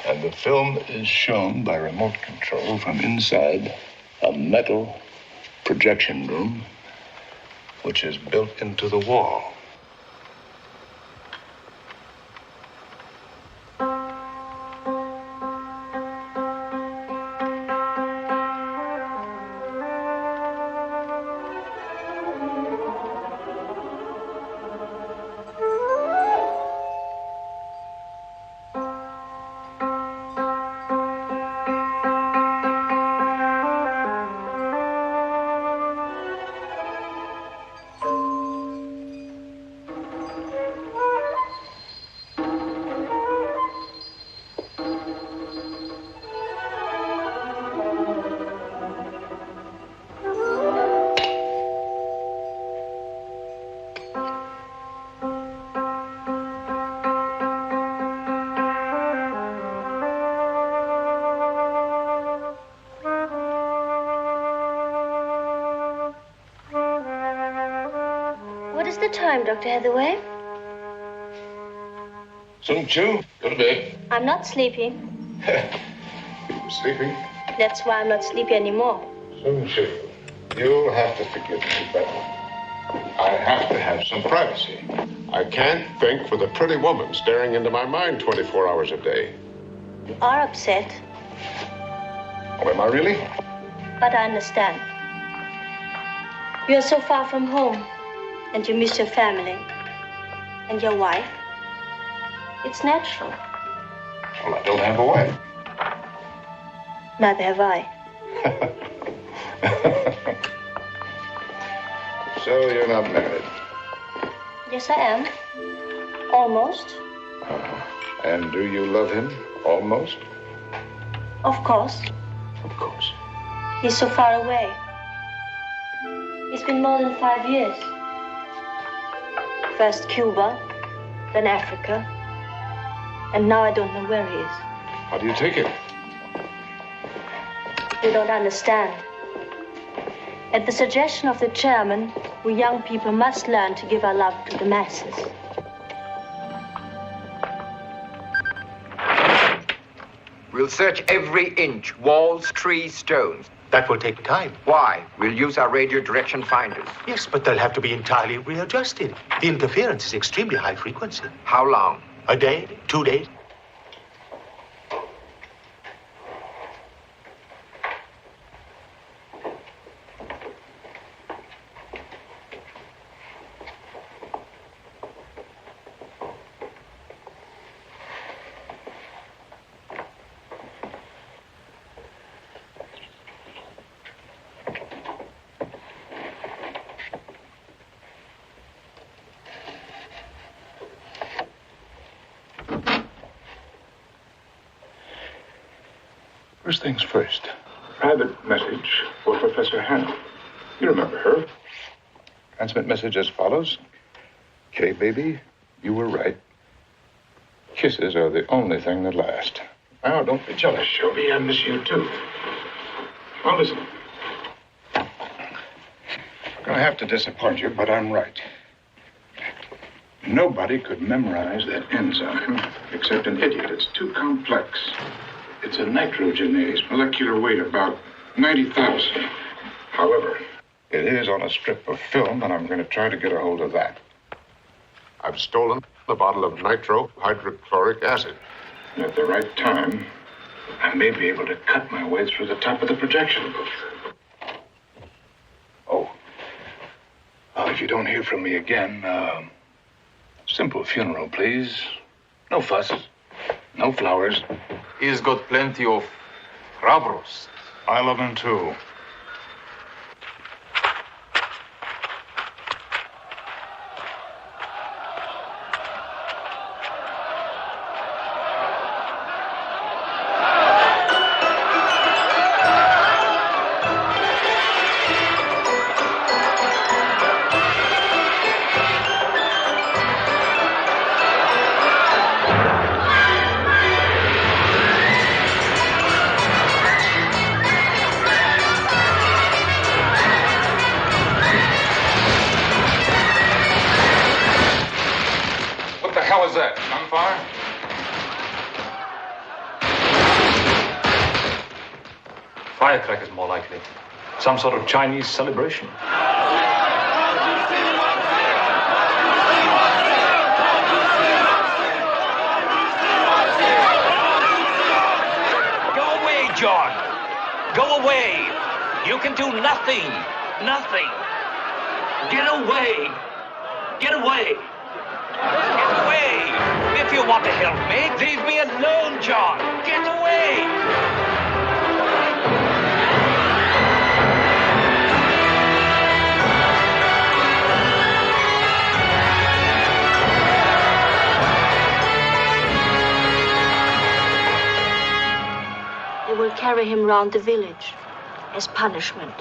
And the film is shown by remote control from inside a metal projection room, which is built into the wall. What is the time, Dr. Hathaway? Sun Chu, go to bed. I'm not sleepy. You were sleeping? That's why I'm not sleepy anymore. Sun Chu, you'll have to forgive me, but I have to have some privacy. I can't think for the pretty woman staring into my mind 24 hours a day. You are upset. Oh, am I really? But I understand. You're so far from home, and you miss your family. And your wife. It's natural. Well, I don't have a wife. Neither have I. So you're not married? Yes, I am. Almost. And do you love him? Almost? Of course. Of course. He's so far away. It's been more than 5 years. First Cuba, then Africa, and now I don't know where he is. How do you take it? You don't understand. At the suggestion of the chairman, we young people must learn to give our love to the masses. We'll search every inch, walls, trees, stones. That will take time. Why? We'll use our radio direction finders. Yes, but they'll have to be entirely readjusted. The interference is extremely high frequency. How long? A day, 2 days. First things first. Private message for Professor Hannah. You remember her. Transmit message as follows. Kay, baby, you were right. Kisses are the only thing that last. Now, don't be jealous, Shelby. I miss you, too. Now, listen. I'm gonna have to disappoint you, but I'm right. Nobody could memorize that enzyme except an idiot. It's too complex. It's a nitrogenase, molecular weight about 90,000. However, it is on a strip of film, and I'm going to try to get a hold of that. I've stolen a bottle of nitrohydrochloric acid. And at the right time, I may be able to cut my way through the top of the projection booth. Oh. If you don't hear from me again, simple funeral, please. No fuss. No flowers. He's got plenty of crab roast. I love him, too. Firecrackers, more likely. Some sort of Chinese celebration. Go away, John. Go away. You can do nothing. Nothing. Get away. Get away. Get away. If you want to help me, leave me alone, John. Get away. They will carry him round the village as punishment.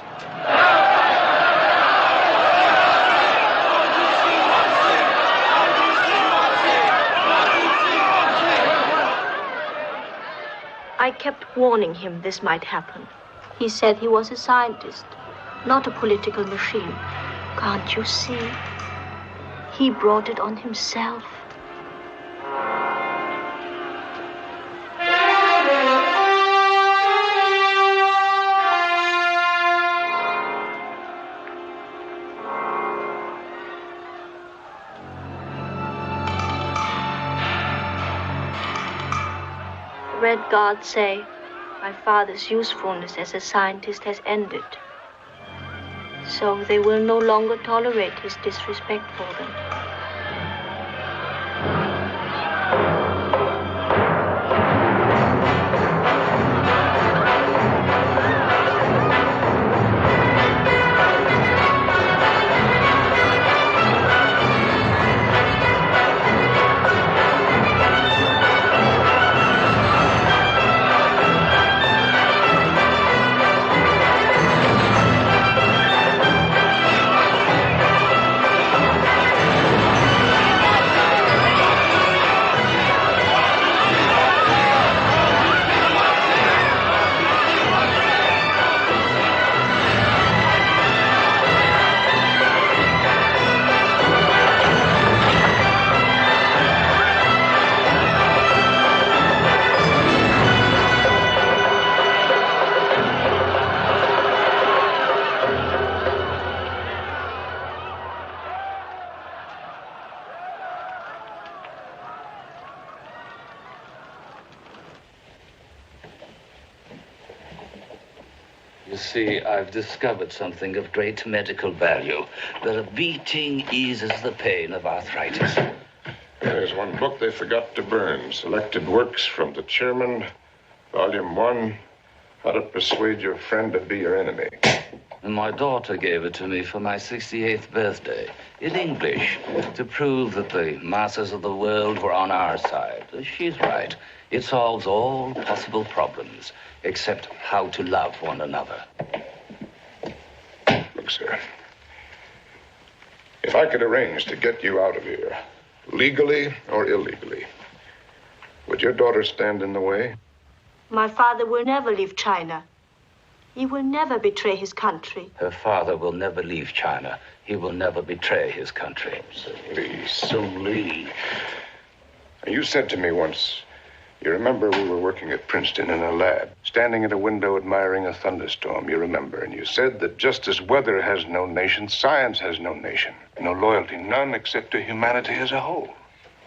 I kept warning him this might happen. He said he was a scientist, not a political machine. Can't you see? He brought it on himself. Red Guards say my father's usefulness as a scientist has ended. So they will no longer tolerate his disrespect for them. You see, I've discovered something of great medical value. That a beating eases the pain of arthritis. There's one book they forgot to burn. Selected works from the chairman, volume 1, How to Persuade Your Friend to Be Your Enemy. And my daughter gave it to me for my 68th birthday, in English, to prove that the masses of the world were on our side. She's right. It solves all possible problems, except how to love one another. Look, sir. If I could arrange to get you out of here, legally or illegally, would your daughter stand in the way? My father will never leave China. He will never betray his country. Her father will never leave China. He will never betray his country. Sung Lee. You said to me once, you remember we were working at Princeton in a lab, standing at a window admiring a thunderstorm, you remember, and you said that just as weather has no nation, science has no nation, no loyalty, none except to humanity as a whole.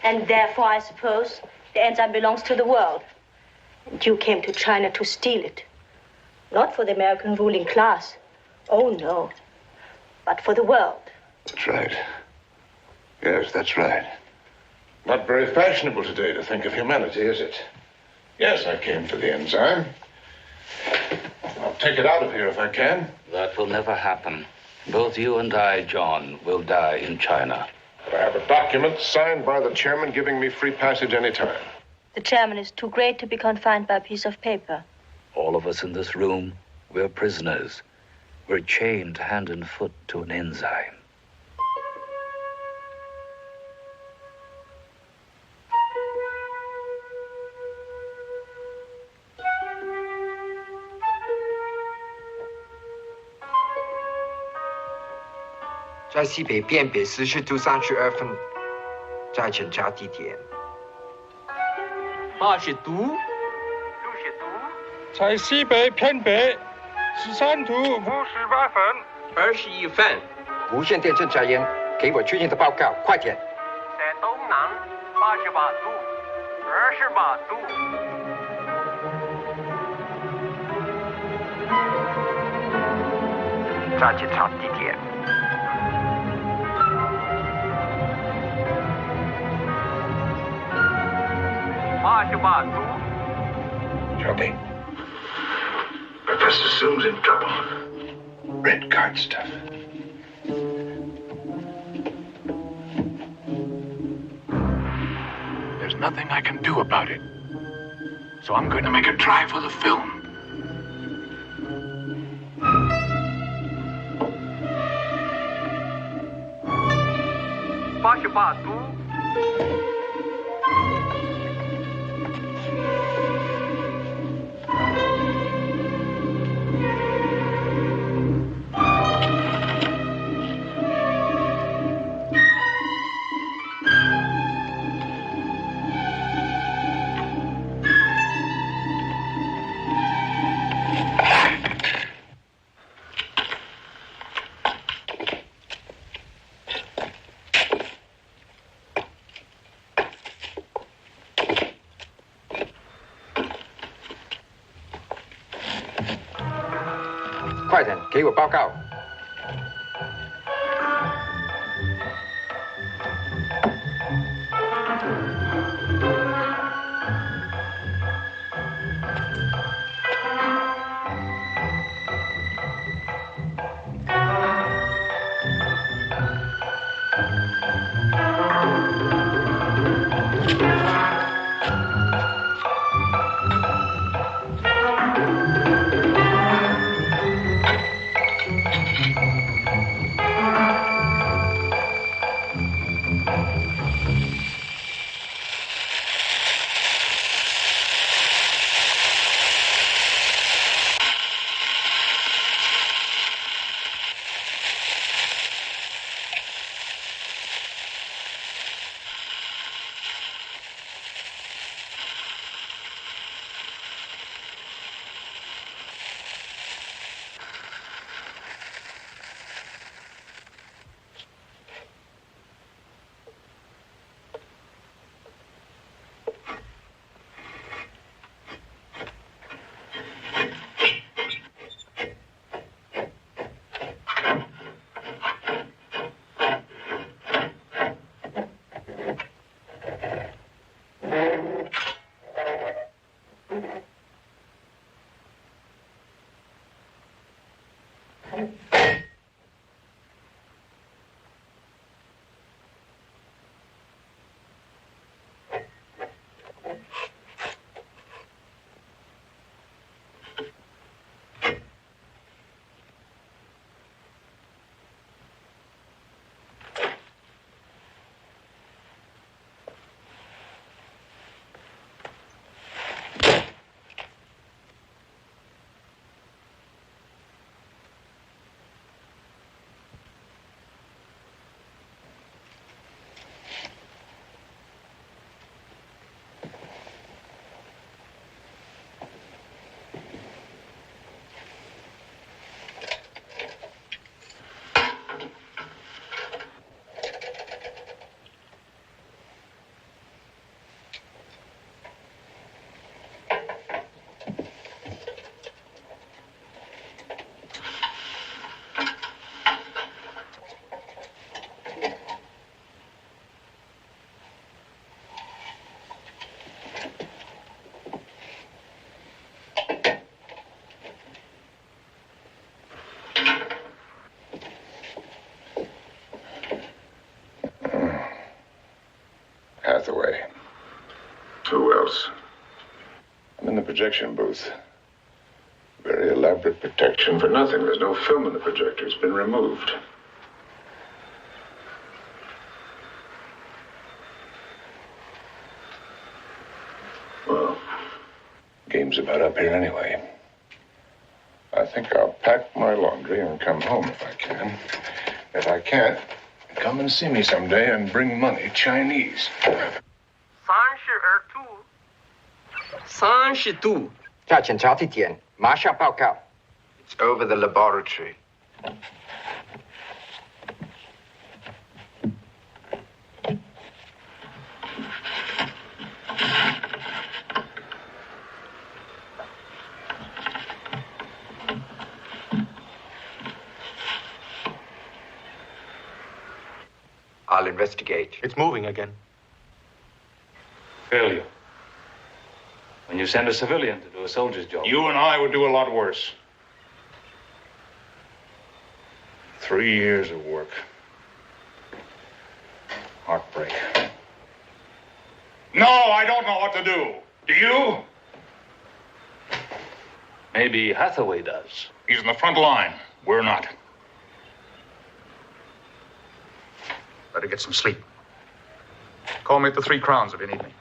And therefore, I suppose, the enzyme belongs to the world. And you came to China to steal it. Not for the American ruling class. Oh, no. But for the world. That's right. Yes, that's right. Not very fashionable today to think of humanity, is it? Yes, I came for the enzyme. I'll take it out of here if I can. That will never happen. Both you and I, John, will die in China. But I have a document signed by the chairman giving me free passage anytime. The chairman is too great to be confined by a piece of paper. All of us in this room, we're prisoners. We're chained hand and foot to an enzyme.在西北偏北40度32分，再检查地点。80度。在西北偏北13度58分21分。无线电侦查员，给我最近的报告，快点。在东南88度28度。再检查地点。88度。Johnny. Professor Soong's in trouble. Red card stuff. There's nothing I can do about it. So I'm going to make a try for the film.快点，给我报告。Who else? I'm in the projection booth. Very elaborate protection for nothing. There's no film in the projector. It's been removed. Well, game's about up here anyway. I think I'll pack my laundry and come home if I can. If I can't, come and see me someday and bring money Chinese. 32. 再检查地点，马上报告。It's over the laboratory. I'll investigate. It's moving again. Failure. When you send a civilian to do a soldier's job. You and I would do a lot worse. 3 years of work. Heartbreak. No, I don't know what to do. Do you? Maybe Hathaway does. He's in the front line. We're not. Better get some sleep. Call me at the 3 Crowns if you need me.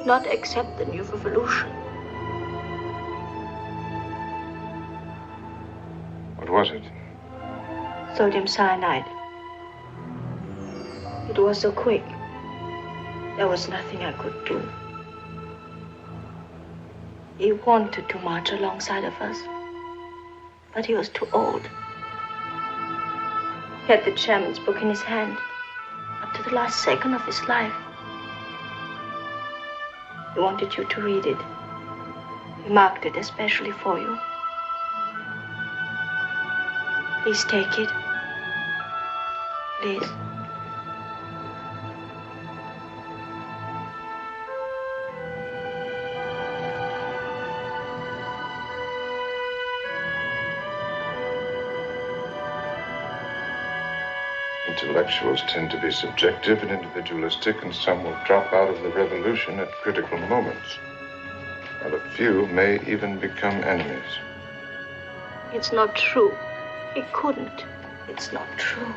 Not accept the new revolution. What was it? Sodium cyanide. It was so quick. There was nothing I could do. He wanted to march alongside of us, but he was too old. He had the chairman's book in his hand up to the last second of his life. He wanted you to read it. He marked it especially for you. Please take it. Please. Intellectuals tend to be subjective and individualistic, and some will drop out of the revolution at critical moments, while a few may even become enemies. It's not true. It couldn't. It's not true.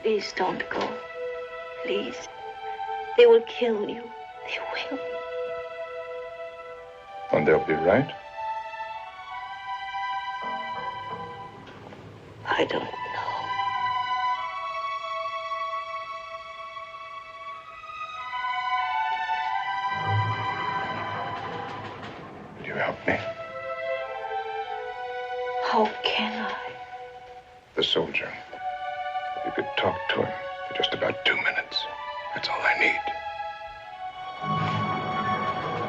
Please don't go. Please. They will kill you. They will. And they'll be right? I don't know. Will you help me? How can I? The soldier. You could talk to him for just about 2 minutes. That's all I need.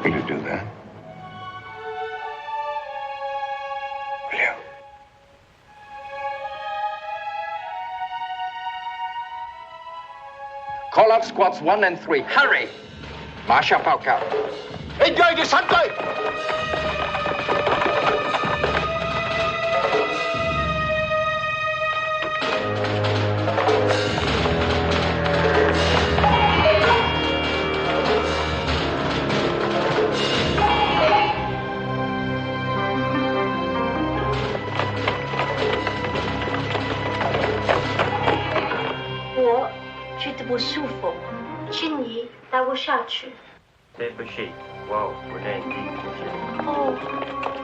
Will you do that? Will you? Call out squads 1 and 3. Hurry! Masha Pauka. Enjoy the Sunday! 不舒服，请你带我下去。对不起，我不能理解。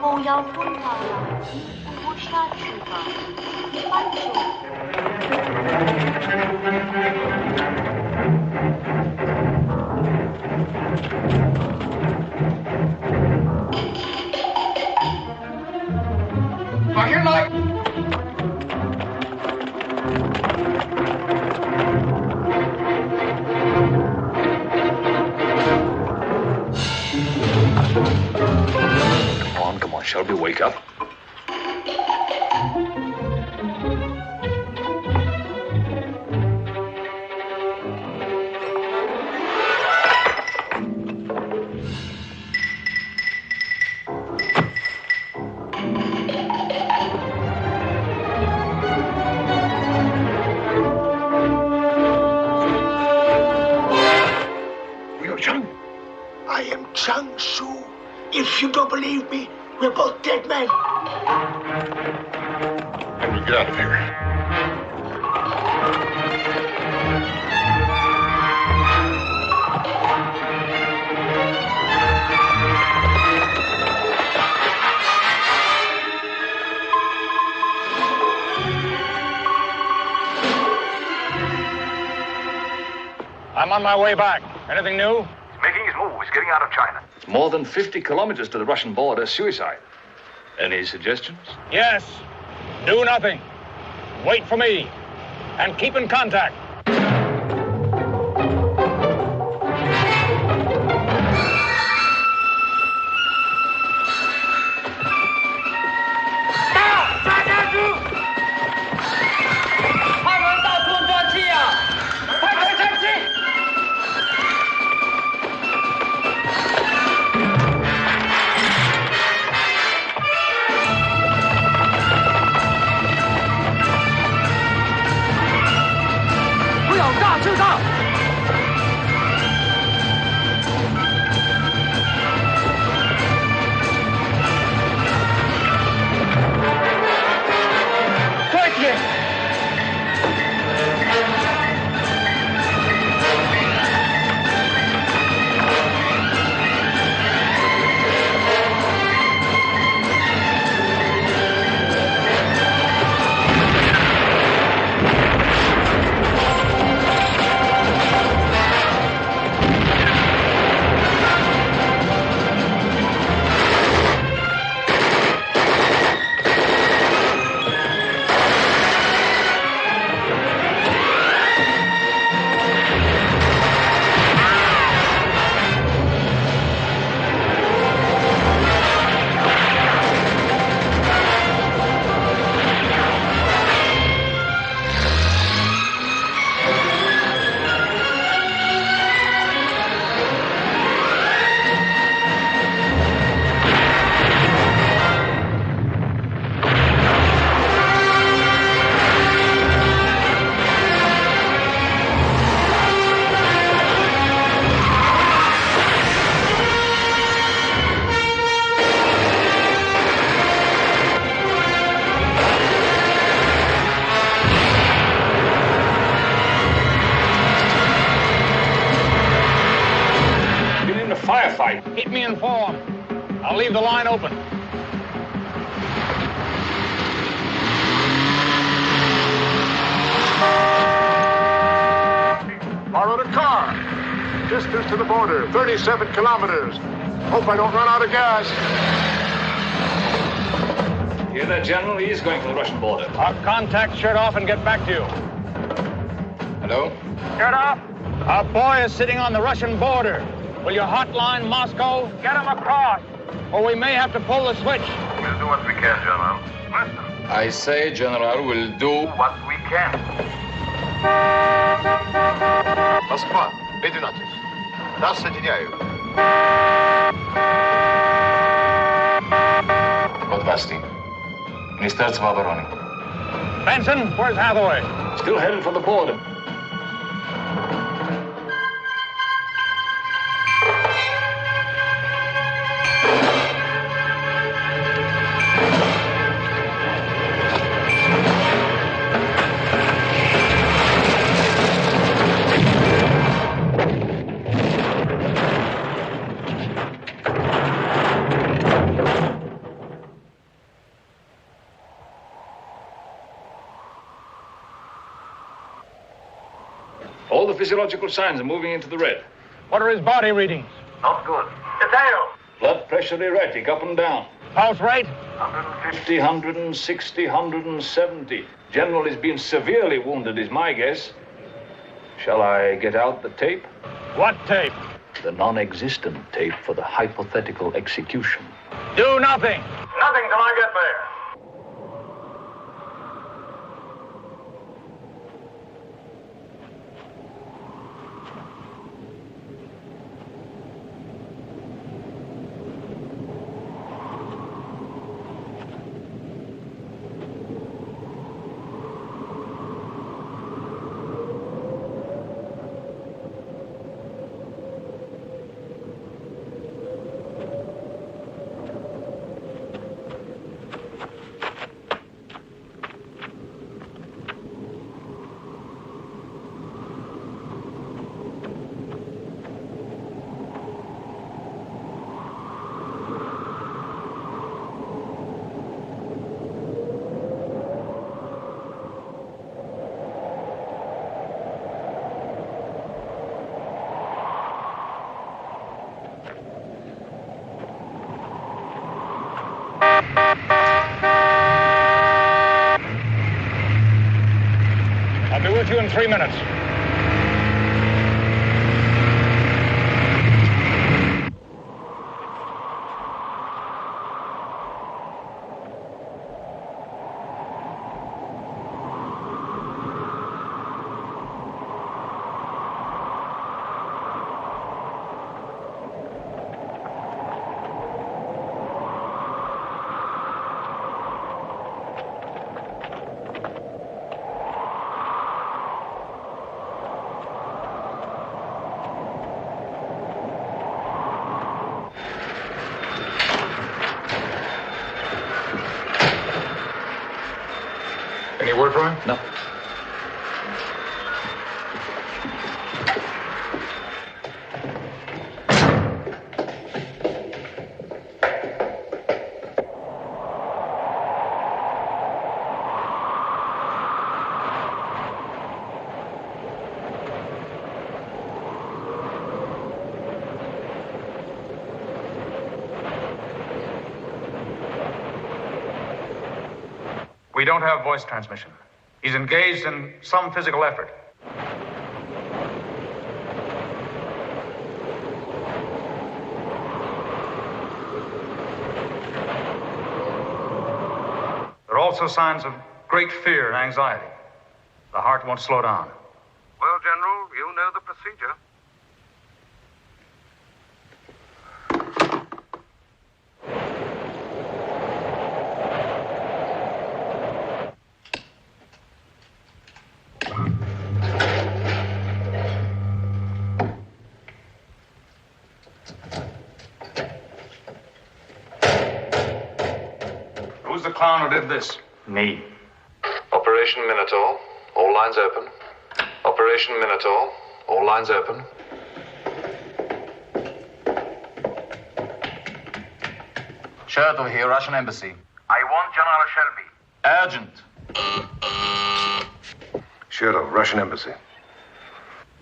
不要碰他了，我下去吧，慢走。Shelby, wake up. I am Chang Su. If you don't believe me, we're both dead men. And we get out of here. I'm on my way back. Anything new? Making his move. He's getting out of China. It's more than 50 kilometers to the Russian border. Suicide. Any suggestions? Yes. Do nothing. Wait for me. And keep in contact. Firefight. Keep me informed. I'll leave the line open. Borrowed a car. Distance to the border, 37 kilometers. Hope I don't run out of gas. Hear that, General? He is going for the Russian border. Our contact shut off and get back to you. Hello? Shut off. Our boy is sitting on the Russian border. Will you hotline Moscow? Get him across, or we may have to pull the switch. We'll do what we can, General. Listen. I say, General, we'll do what we can. Москва, 11. Нас соединяют. Broadcasting. Ministerstvo обороны. Benson, where's Hathaway? Still headed for the border. All the physiological signs are moving into the red. What are his body readings? Not good. Detail. Blood pressure erratic, up and down. Pulse rate? 150, 160, 170. General is being severely wounded, is my guess. Shall I get out the tape? What tape? The non-existent tape for the hypothetical execution. Do nothing. Nothing. I get there. I'll be with you in 3 minutes. Any word from him? No. We don't have voice transmission. He's engaged in some physical effort. There are also signs of great fear and anxiety. The heart won't slow down. Well, General, you know the procedure. Who's the clown who did this? Me. Operation Minotaur. All lines open. Operation Minotaur. All lines open. Shirt over here, Russian embassy. I want General Shelby. Urgent. Shadow, Russian embassy.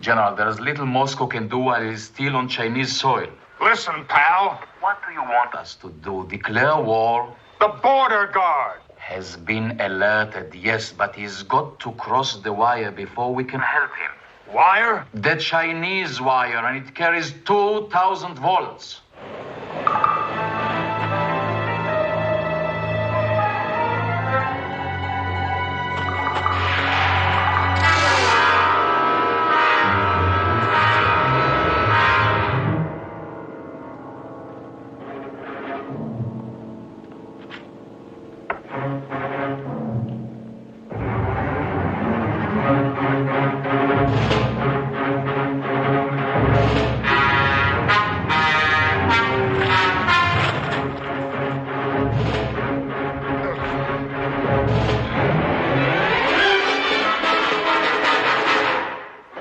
General, there is little Moscow can do while it is still on Chinese soil. Listen, pal. What do you want us to do? Declare war? The border guard. Has been alerted, yes, but he's got to cross the wire before we can help him. Wire? The Chinese wire, and it carries 2,000 volts.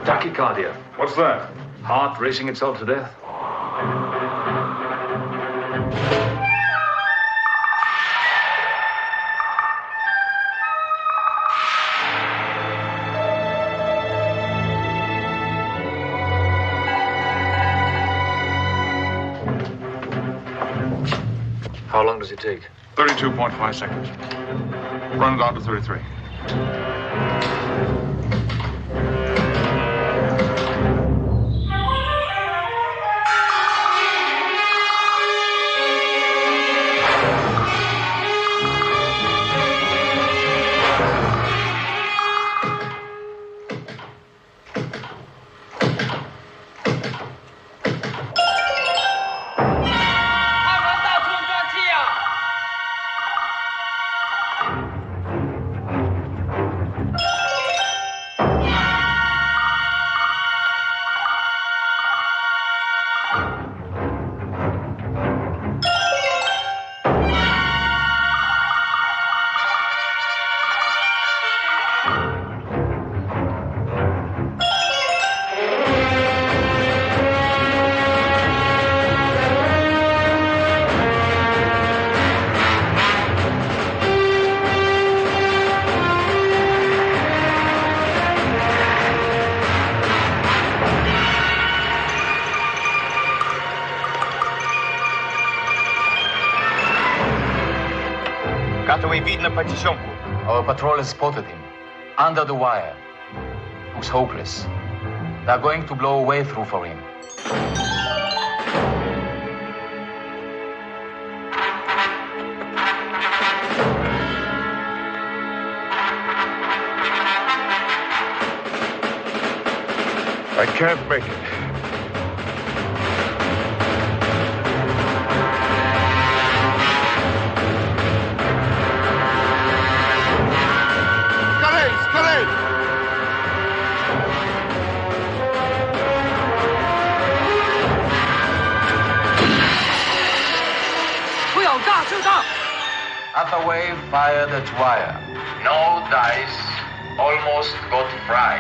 Tachycardia. What's that? Heart racing itself to death. How long does it take? 32.5 seconds. Run it on to 33. видно по тесемку. Our patrol has spotted him. Under the wire. Looks hopeless. They're going to blow a way through for him. I can't make it. Hathaway fired at wire. No dice. Almost got fried.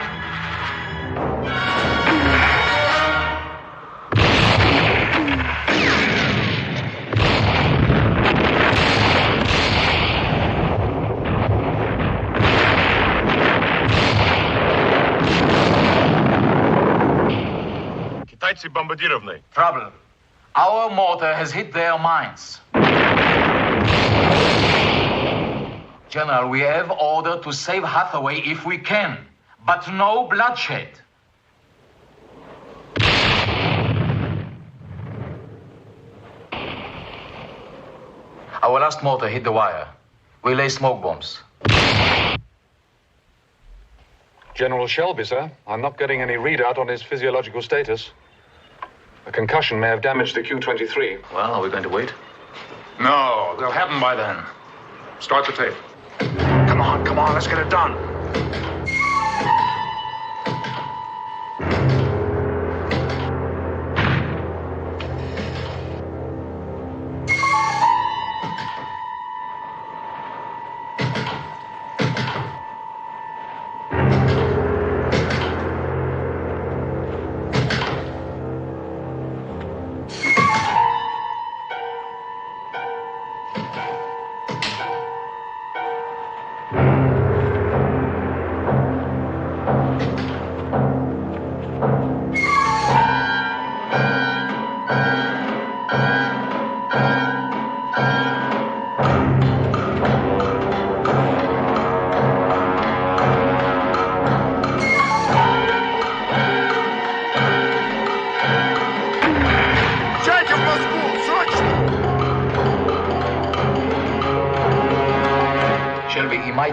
Китайцы бомбардированы. Trouble. Our mortar has hit their mines. General, we have order to save Hathaway if we can, but no bloodshed. Our last mortar hit the wire. We lay smoke bombs. General Shelby, sir. I'm not getting any readout on his physiological status. A concussion may have damaged the Q-23. Well, are we going to wait? No, they'll have them by then. Start the tape. Come on, let's get it done.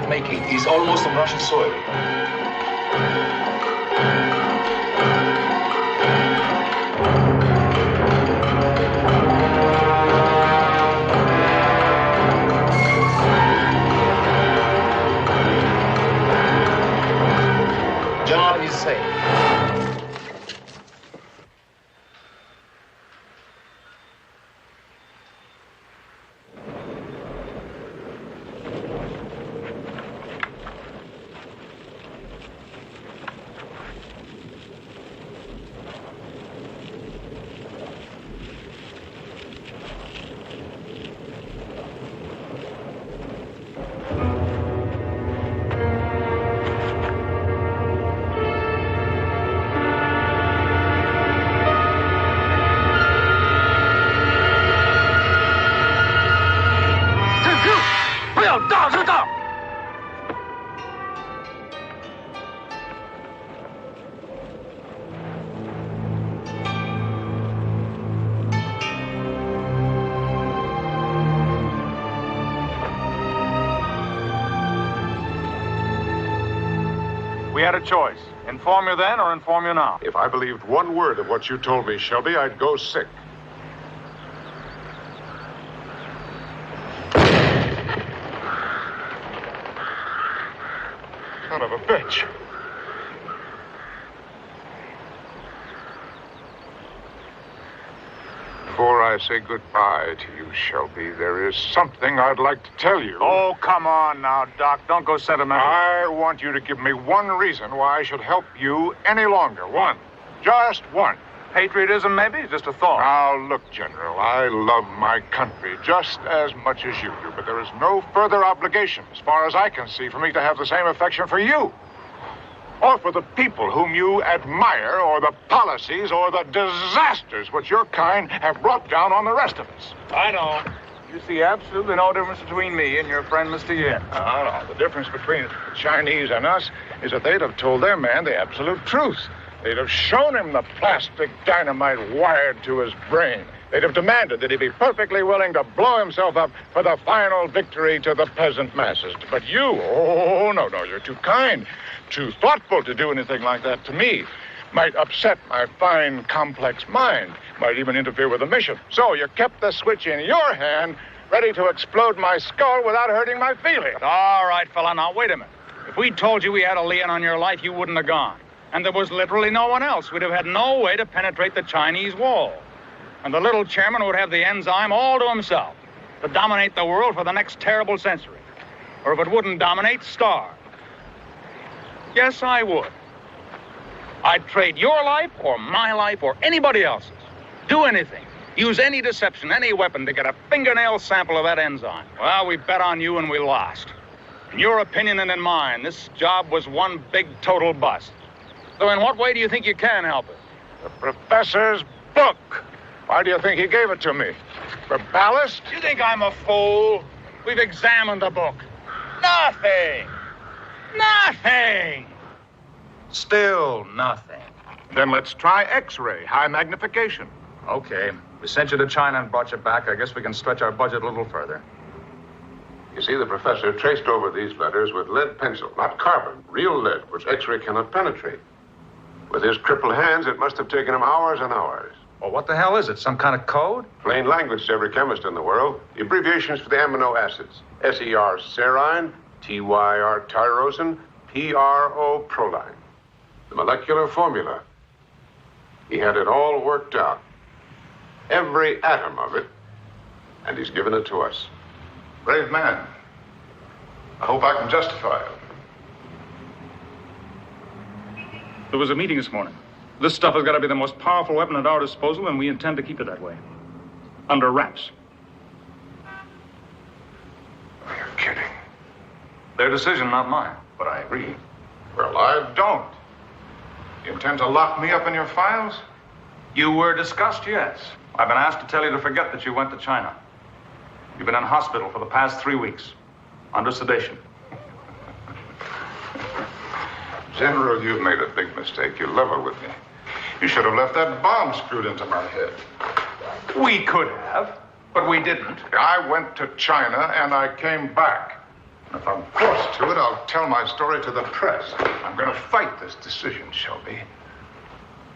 Make it. He's almost on Russian soil. General is safe. We had a choice. Inform you then or inform you now. If I believed one word of what you told me, Shelby, I'd go sick. Son of a bitch. Before I say goodbye to you, Shelby, there is something I'd like to tell you. Oh, come on now, Doc. Don't go sentimental. I want you to give me one reason why I should help you any longer. One. Just one. Patriotism, maybe? Just a thought. Now, look, General, I love my country just as much as you do, but there is no further obligation, as far as I can see, for me to have the same affection for you. Or for the people whom you admire, or the policies, or the disasters which your kind have brought down on the rest of us. I know. You see absolutely no difference between me and your friend, Mr. Yin. No. The difference between the Chinese and us is that they'd have told their man the absolute truth. They'd have shown him the plastic dynamite wired to his brain. They'd have demanded that he be perfectly willing to blow himself up for the final victory to the peasant masses. But you, no, you're too kind, too thoughtful to do anything like that to me. Might upset my fine, complex mind. Might even interfere with the mission. So you kept the switch in your hand, ready to explode my skull without hurting my feelings. All right, fella, now wait a minute. If we told you we had a lien on your life, you wouldn't have gone. And there was literally no one else. We'd have had no way to penetrate the Chinese wall. And the little chairman would have the enzyme all to himself to dominate the world for the next terrible century. Or if it wouldn't dominate, starve. Yes, I would. I'd trade your life or my life or anybody else's. Do anything. Use any deception, any weapon to get a fingernail sample of that enzyme. Well, we bet on you and we lost. In your opinion and in mine, this job was one big total bust. So in what way do you think you can help it? The professor's book. Why do you think he gave it to me? For ballast? You think I'm a fool? We've examined the book. Nothing. Nothing. Still nothing. Then let's try X-ray, high magnification. Okay. We sent you to China and brought you back. I guess we can stretch our budget a little further. You see, the professor traced over these letters with lead pencil, not carbon, real lead, which X-ray cannot penetrate. With his crippled hands, it must have taken him hours and hours. Well, what the hell is it? Some kind of code? Plain language to every chemist in the world. The abbreviations for the amino acids. SER serine, TYR tyrosine, PRO proline. The molecular formula. He had it all worked out. Every atom of it. And he's given it to us. Brave man. I hope I can justify it. There was a meeting this morning. This stuff has got to be the most powerful weapon at our disposal, and we intend to keep it that way. Under wraps. You're kidding. Their decision, not mine. But I agree. Well, I don't. You intend to lock me up in your files? You were discussed, yes. I've been asked to tell you to forget that you went to China. You've been in hospital for the past 3 weeks. Under sedation. General, you've made a big mistake. You leveled with me. You should have left that bomb screwed into my head. We could have, but we didn't. I went to China and I came back. If I'm forced to it, I'll tell my story to the press. I'm going to fight this decision, Shelby.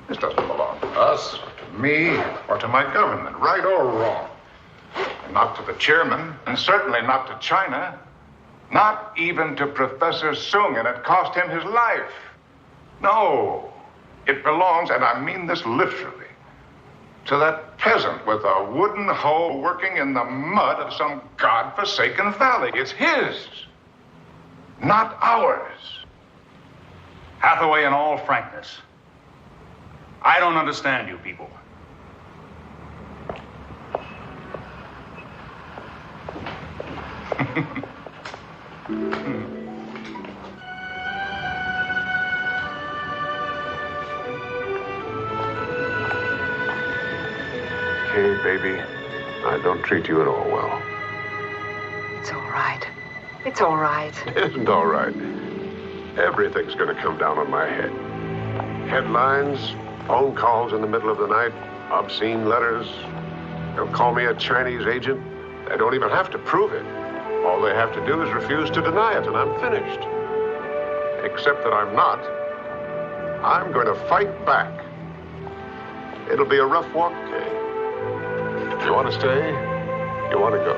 This doesn't belong to us, or to me, or to my government, right or wrong. And not to the chairman, and certainly not to China. Not even to Professor Sung, and it cost him his life. No, it belongs, and I mean this literally, to that peasant with a wooden hoe working in the mud of some godforsaken valley. It's his, not ours. Hathaway, in all frankness, I don't understand you people. Hey, baby, I don't treat you at all well. It's all right. It's all right. It isn't all right. Everything's going to come down on my head. Headlines, phone calls in the middle of the night, obscene letters. They'll call me a Chinese agent. They don't even have to prove it. All they have to do is refuse to deny it, and I'm finished. Except that I'm not. I'm going to fight back. It'll be a rough walk, Kay. You want to stay? You want to go?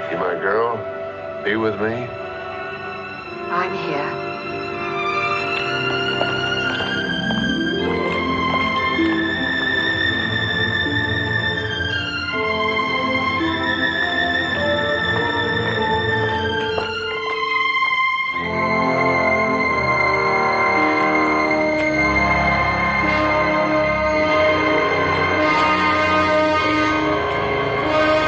Be my girl? Be with me? I'm here.